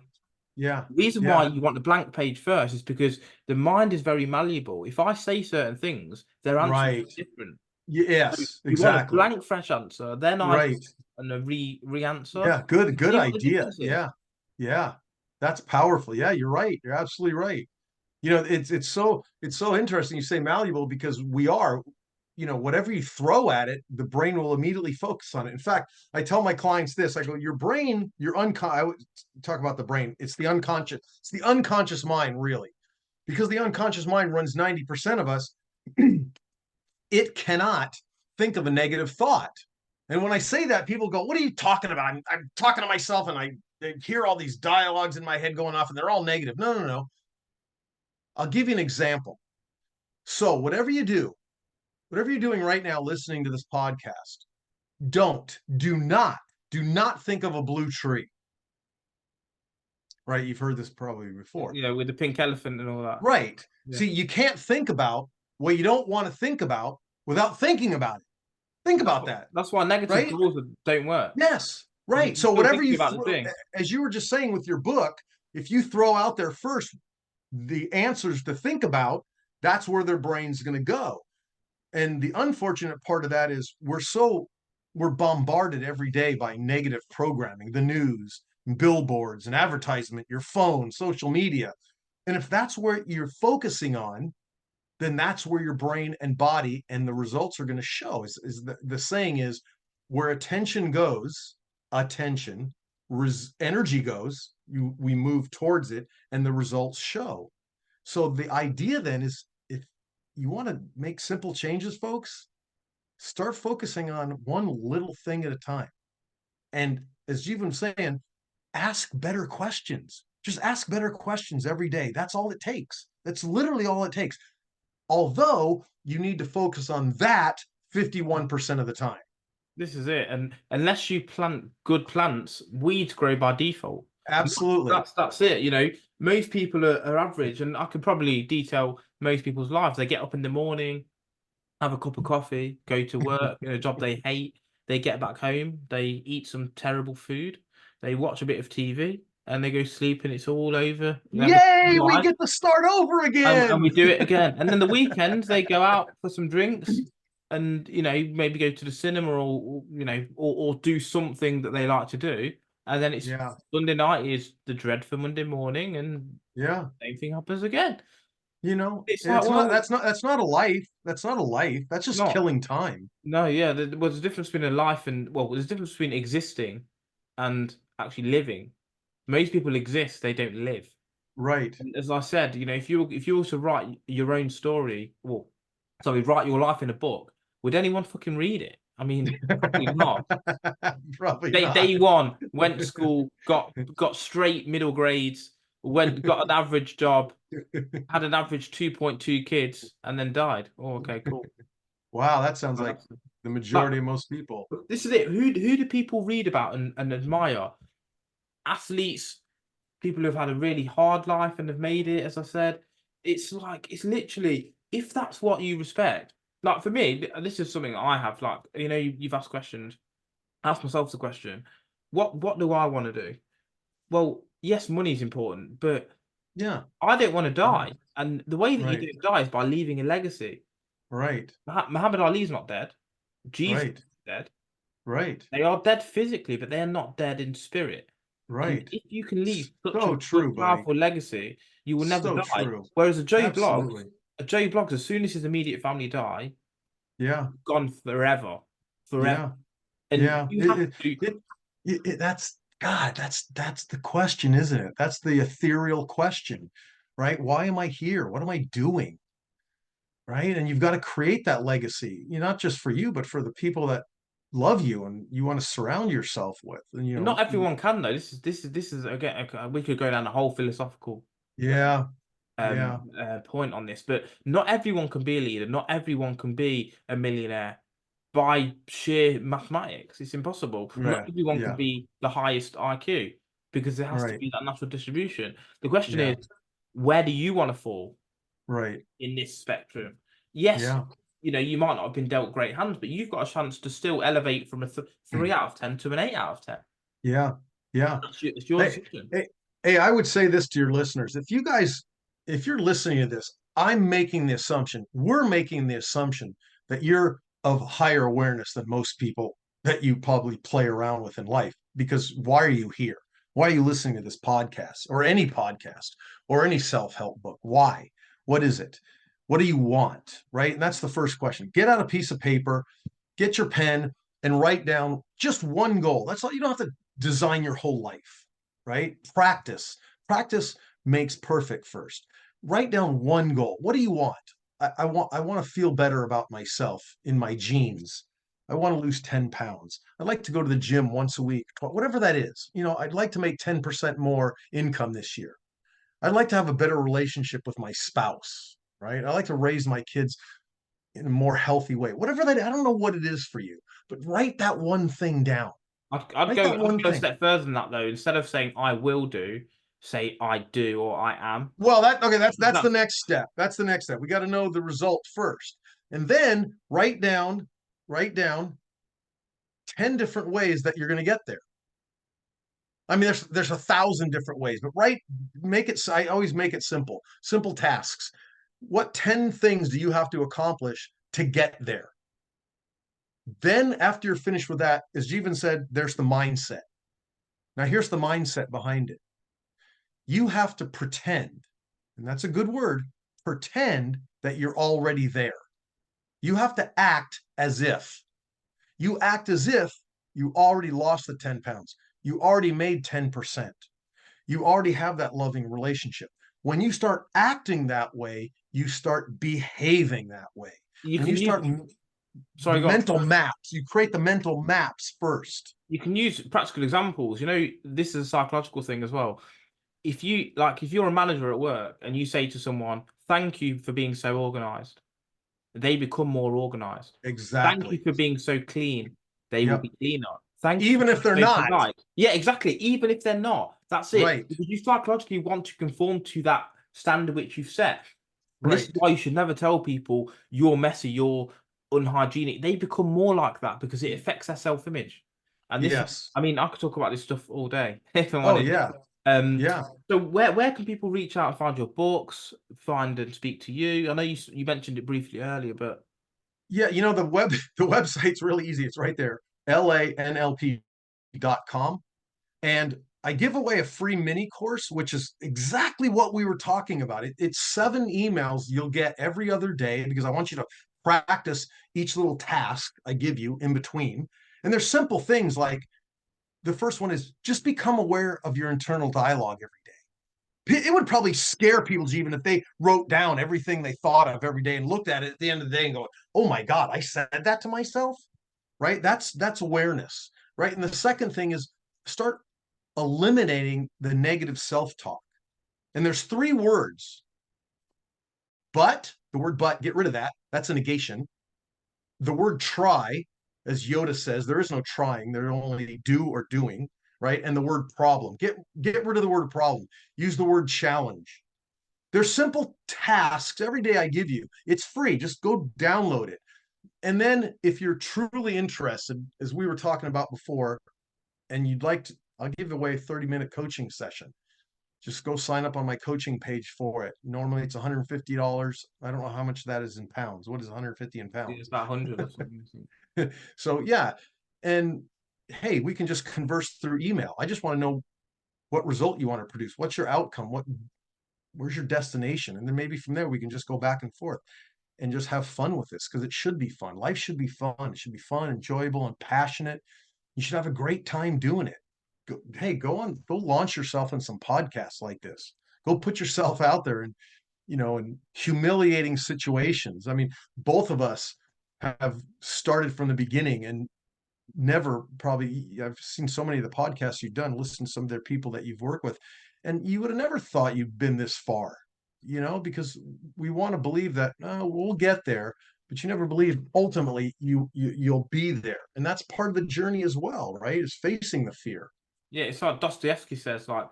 Speaker 2: Yeah.
Speaker 1: The reason why
Speaker 2: Yeah.
Speaker 1: you want the blank page first is because the mind is very malleable. If I say certain things, their answer will
Speaker 2: Right.
Speaker 1: be different. So
Speaker 2: Yes.
Speaker 1: you want a
Speaker 2: Exactly.
Speaker 1: blank, fresh answer, then I
Speaker 2: Right.
Speaker 1: and a re-answer.
Speaker 2: Yeah. Good
Speaker 1: See what the
Speaker 2: idea.
Speaker 1: difference is.
Speaker 2: Yeah. Yeah. That's powerful. Yeah, you're right. You're absolutely right. It's so interesting you say malleable, because we are, whatever you throw at it, the brain will immediately focus on it. In fact, I tell my clients this. I go, your brain, I would talk about the brain. It's the unconscious mind, really, because the unconscious mind runs 90% of us. It cannot think of a negative thought. And when I say that, people go, what are you talking about? I'm talking to myself, and I hear all these dialogues in my head going off, and they're all negative. No, no, no. I'll give you an example. So, whatever you're doing right now, listening to this podcast, do not think of a blue tree, right? You've heard this probably before.
Speaker 1: With the pink elephant and all that.
Speaker 2: Right.
Speaker 1: Yeah.
Speaker 2: See, you can't think about what you don't want to think about without thinking about it. Think about that,
Speaker 1: That's why negative
Speaker 2: right?
Speaker 1: doors don't work.
Speaker 2: Yes.
Speaker 1: Because
Speaker 2: Right.
Speaker 1: you're
Speaker 2: So,
Speaker 1: still
Speaker 2: whatever
Speaker 1: thinking
Speaker 2: you
Speaker 1: about the
Speaker 2: throw,
Speaker 1: thing.
Speaker 2: as you were just saying with your book, if you throw out there first the answers to think about, that's where their brain's going to go. And the unfortunate part of that is we're bombarded every day by negative programming, the news, billboards, and advertisement, your phone, social media. And if that's where you're focusing on, then that's where your brain and body and the results are going to show. Is the saying is, where attention goes, energy goes, we move towards it, and the results show. So the idea then is, if you want to make simple changes, folks, start focusing on one little thing at a time. And as you've been saying, ask better questions. Just ask better questions every day. That's all it takes. That's literally all it takes. Although you need to focus on that 51% of the time.
Speaker 1: This is it. And unless you plant good plants, weeds grow by default. And
Speaker 2: Absolutely.
Speaker 1: that's it. Most people are average, and I could probably detail most people's lives. They get up in the morning, have a cup of coffee, go to work in a job they hate. They get back home, they eat some terrible food, they watch a bit of TV, and they go sleep, and it's all over. They have a
Speaker 2: Yay, we
Speaker 1: life,
Speaker 2: get to start over
Speaker 1: and we
Speaker 2: again.
Speaker 1: do it again. And then the weekend, they go out for some drinks, and maybe go to the cinema, or do something that they like to do. And then it's
Speaker 2: Yeah.
Speaker 1: Sunday night is the dread for Monday morning, and
Speaker 2: Yeah.
Speaker 1: same thing happens again. It's like,
Speaker 2: It's not
Speaker 1: well,
Speaker 2: that's not a life. That's not a life. That's just
Speaker 1: not.
Speaker 2: killing time.
Speaker 1: No, yeah. There's a difference between a life and, well, there's a difference between existing and actually living. Most people exist, they don't live.
Speaker 2: Right.
Speaker 1: And as I said, if you also write your own story, well, sorry, write your life in a book, would anyone fucking read it? I mean, probably not.
Speaker 2: Probably
Speaker 1: Day
Speaker 2: not.
Speaker 1: one, went to school, got straight middle grades, got an average job, had an average 2.2 kids, and then died. Oh, okay, cool.
Speaker 2: Wow, that sounds
Speaker 1: Well,
Speaker 2: like the
Speaker 1: but
Speaker 2: majority of most people.
Speaker 1: this is it. Who do people read about and admire? Athletes, people who've had a really hard life and have made it, as I said. It's like, it's literally, if that's what you respect, like for me, this is something I have, like, you've asked questions, ask myself the question, what do I want to do? Well, yes, money's important, but
Speaker 2: Yeah,
Speaker 1: I don't want to
Speaker 2: right,
Speaker 1: die. And the way that you
Speaker 2: right,
Speaker 1: don't die is by leaving a legacy.
Speaker 2: right,
Speaker 1: Muhammad Ali's not dead. Jesus
Speaker 2: right,
Speaker 1: is dead.
Speaker 2: right,
Speaker 1: They are dead physically, but they are not dead in spirit. And
Speaker 2: right.
Speaker 1: if you can leave such a
Speaker 2: So
Speaker 1: good,
Speaker 2: true, buddy.
Speaker 1: powerful legacy, you will never
Speaker 2: So
Speaker 1: die.
Speaker 2: true.
Speaker 1: Whereas
Speaker 2: Absolutely.
Speaker 1: A Joe Bloggs, as soon as his immediate family die,
Speaker 2: Yeah,
Speaker 1: gone forever, forever.
Speaker 2: yeah,
Speaker 1: And
Speaker 2: yeah.
Speaker 1: you have to.
Speaker 2: That's God. That's the question, isn't it? That's the ethereal question, right? Why am I here? What am I doing? Right? And you've got to create that legacy, not just for you, but for the people that love you and you want to surround yourself with. And
Speaker 1: And not everyone can though. This is again. We could go down a whole philosophical
Speaker 2: yeah, yeah,
Speaker 1: point on this, but not everyone can be a leader. Not everyone can be a millionaire by sheer mathematics. It's impossible. Not
Speaker 2: yeah,
Speaker 1: everyone can
Speaker 2: yeah.
Speaker 1: be the highest IQ because there has to
Speaker 2: Right,
Speaker 1: be that natural distribution. The question
Speaker 2: yeah,
Speaker 1: is, where do you want to fall
Speaker 2: right,
Speaker 1: in this spectrum? Yes,
Speaker 2: yeah,
Speaker 1: you might not have been dealt great hands, but you've got a chance to still elevate from a 3 out of 10 to an 8 out of 10.
Speaker 2: yeah, yeah.
Speaker 1: It's your
Speaker 2: Hey,
Speaker 1: decision.
Speaker 2: hey, hey, I would say this to your listeners. If you're listening to this, we're making the assumption that you're of higher awareness than most people that you probably play around with in life. Because why are you here? Why are you listening to this podcast or any self-help book? Why? What is it? What do you want? Right. And that's the first question. Get out a piece of paper, get your pen, and write down just one goal. That's all. You don't have to design your whole life, right? Practice makes perfect. First, write down one goal. What do you want? I want to feel better about myself in my genes. I want to lose 10 pounds. I'd like to go to the gym once a week, whatever that is. I'd like to make 10% more income this year. I'd like to have a better relationship with my spouse, right? I like to raise my kids in a more healthy way. Whatever that, I don't know what it is for you, but write that one thing down.
Speaker 1: I'd
Speaker 2: Write
Speaker 1: go
Speaker 2: that
Speaker 1: I'd
Speaker 2: one
Speaker 1: go a
Speaker 2: thing.
Speaker 1: step further than that though. Instead of saying I will do, say I do or I am.
Speaker 2: Well, okay. That's the
Speaker 1: That's
Speaker 2: next step. That's the next step. We got to know the result first, and then write down 10 different ways that you're going to get there. I mean, there's 1,000 different ways, but make it. I always make it simple. Simple tasks. What 10 things do you have to accomplish to get there? Then, after you're finished with that, as Jeevan said, there's the mindset. Now, here's the mindset behind it. You have to pretend, and that's a good word, pretend that you're already there. You have to act as if. You act as if you already lost the 10 pounds. You already made 10%. You already have that loving relationship. When you start acting that way, you start behaving that way.
Speaker 1: you
Speaker 2: When you
Speaker 1: can use
Speaker 2: start the
Speaker 1: sorry, go on.
Speaker 2: mental maps, you create the mental maps first.
Speaker 1: You can use practical examples. This is a psychological thing as well. If you're a manager at work and you say to someone, "Thank you for being so organized," they become more organized. Thank you
Speaker 2: Exactly.
Speaker 1: for being so clean. They will be
Speaker 2: Yep.
Speaker 1: cleaner. Thank you for
Speaker 2: Even if they're
Speaker 1: being so
Speaker 2: not.
Speaker 1: polite. Yeah, exactly. Even if they're not, that's it.
Speaker 2: Right.
Speaker 1: Because you psychologically want to conform to that standard which you've set. And this is
Speaker 2: Right.
Speaker 1: why you should never tell people you're messy, you're unhygienic. They become more like that because it affects their self-image. And this is,
Speaker 2: Yes.
Speaker 1: I mean, I could talk about this stuff all day, if I'm
Speaker 2: Oh
Speaker 1: honest.
Speaker 2: yeah.
Speaker 1: Um,
Speaker 2: Yeah.
Speaker 1: so where can people reach out and find your books, find and speak to you? I know you mentioned it briefly earlier, but
Speaker 2: Yeah. The website's really easy. It's right there. lanlp.com. And I give away a free mini course, which is exactly what we were talking about. It's 7 emails you'll get every other day because I want you to practice each little task I give you in between. And there's simple things like the first one is just become aware of your internal dialogue every day. It would probably scare people even if they wrote down everything they thought of every day and looked at it at the end of the day and go, "Oh my God, I said that to myself." Right? That's awareness. Right? And the second thing is start eliminating the negative self-talk. And there's three words. But, the word but, get rid of that. That's a negation. The word try, as Yoda says, there is no trying. There's only do or doing, right? And the word problem. Get rid of the word problem. Use the word challenge. They're simple tasks every day I give you. It's free. Just go download it. And then if you're truly interested, as we were talking about before, and you'd like to, I'll give away a 30-minute coaching session. Just go sign up on my coaching page for it. Normally it's $150. I don't know how much that is in pounds. What is 150 in
Speaker 1: It's
Speaker 2: pounds?
Speaker 1: about 100 or something.
Speaker 2: So yeah. And hey, we can just converse through email. I just want to know what result you want to produce. What's your outcome? Where's your destination? And then maybe from there we can just go back and forth and just have fun with this, because it should be fun. Life should be fun. It should be fun, enjoyable, and passionate. You should have a great time doing it. Go launch yourself in some podcasts like this. Go put yourself out there and, in humiliating situations. I mean, both of us have started from the beginning and never probably, I've seen so many of the podcasts you've done, listened to some of their people that you've worked with, and you would have never thought you'd been this far, because we want to believe that we'll get there, but you never believe ultimately you'll be there. And that's part of the journey as well, right? Is facing the fear.
Speaker 1: Yeah, it's like Dostoevsky says, like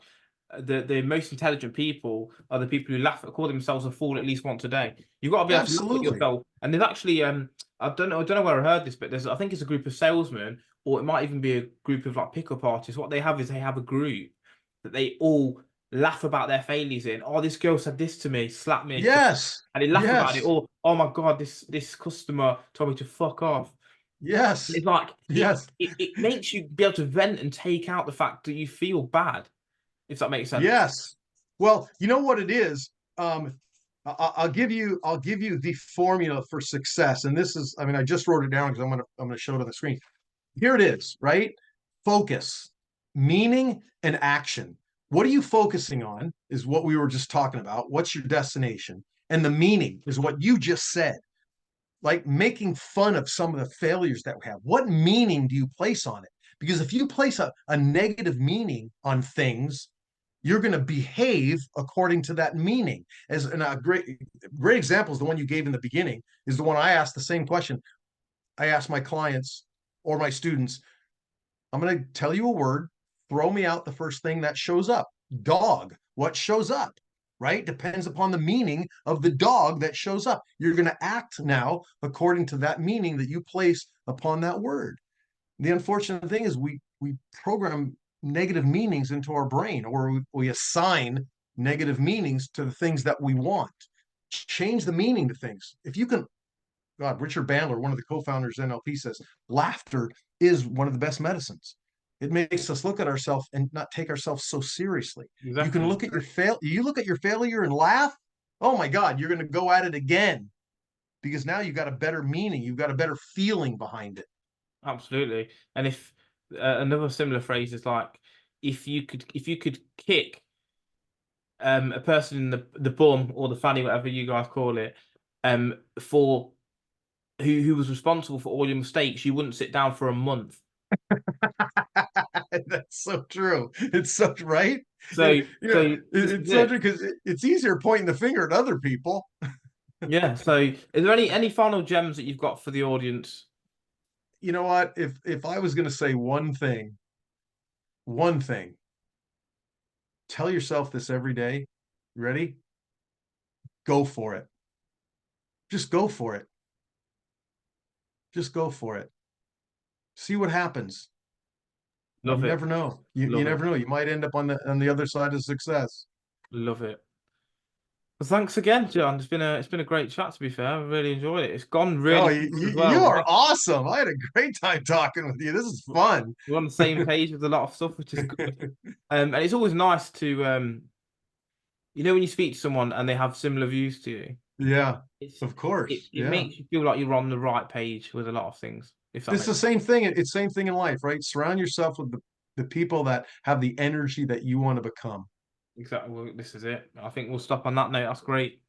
Speaker 1: the most intelligent people are the people who call themselves a fool at least once a day. You've got to be able to laugh at
Speaker 2: Absolutely.
Speaker 1: yourself. And there's actually I don't know where I heard this, but I think it's a group of salesmen, or it might even be a group of like pickup artists. What they have is they have a group that they all laugh about their failures in. Oh, this girl said this to me, slapped me,
Speaker 2: Yes.
Speaker 1: and they laugh about it.
Speaker 2: Yes.
Speaker 1: Or oh my god, this customer told me to fuck off.
Speaker 2: Yes.
Speaker 1: It's like
Speaker 2: Yes.
Speaker 1: it makes you be able to vent and take out the fact that you feel bad, if that makes sense.
Speaker 2: Yes. Well, you know what it is. I'll give you the formula for success, and this is, I mean, I just wrote it down because I'm gonna show it on the screen. Here it is, right? Focus, meaning, and action. What are you focusing on? Is what we were just talking about. What's your destination? And the meaning is what you just said. Like making fun of some of the failures that we have. What meaning do you place on it? Because if you place a negative meaning on things, you're going to behave according to that meaning. And a great example is the one you gave in the beginning, is the one I asked the same question. I ask my clients or my students, I'm going to tell you a word, throw me out the first thing that shows up. Dog. What shows up? Right? Depends upon the meaning of the dog that shows up. You're going to act now according to that meaning that you place upon that word. The unfortunate thing is we program negative meanings into our brain, or we assign negative meanings to the things that we want. Change the meaning to things. If you can, God, Richard Bandler, one of the co-founders of NLP, says laughter is one of the best medicines. It makes us look at ourselves and not take ourselves so seriously. You can
Speaker 1: Exactly.
Speaker 2: look at you look at your failure and laugh. Oh my God, you're going to go at it again, because now you've got a better meaning. You've got a better feeling behind it.
Speaker 1: Absolutely. And if another similar phrase is like, if you could kick a person in the bum or the fanny, whatever you guys call it, for who was responsible for all your mistakes, you wouldn't sit down for a month.
Speaker 2: That's so true. It's so right.
Speaker 1: So this is
Speaker 2: It's so
Speaker 1: it.
Speaker 2: true, because it's easier pointing the finger at other people.
Speaker 1: Yeah. So is there any final gems that you've got for the audience?
Speaker 2: You know what? If I was going to say one thing, tell yourself this every day. Ready? Go for it. Just go for it. Just go for it. See what happens. You
Speaker 1: Love it.
Speaker 2: never know. You
Speaker 1: Love it.
Speaker 2: never know. You might end up on the other side of success.
Speaker 1: Love it. Well, thanks again, John. It's been a great chat, to be fair. I really enjoyed it. It's gone
Speaker 2: Oh,
Speaker 1: really fast as well.
Speaker 2: you are awesome. I had a great time talking with you. This is fun.
Speaker 1: We're on the same page with a lot of stuff, which is good. And it's always nice to when you speak to someone and they have similar views to you,
Speaker 2: Yeah,
Speaker 1: it's
Speaker 2: of
Speaker 1: it,
Speaker 2: course.
Speaker 1: it
Speaker 2: Yeah.
Speaker 1: makes you feel like you're on the right page with a lot of things, if that
Speaker 2: It's the
Speaker 1: makes
Speaker 2: same thing. It's same thing in life, right? Surround yourself with the people that have the energy that you want to become.
Speaker 1: exactly. Well, this is it. I think we'll stop on that note. That's great.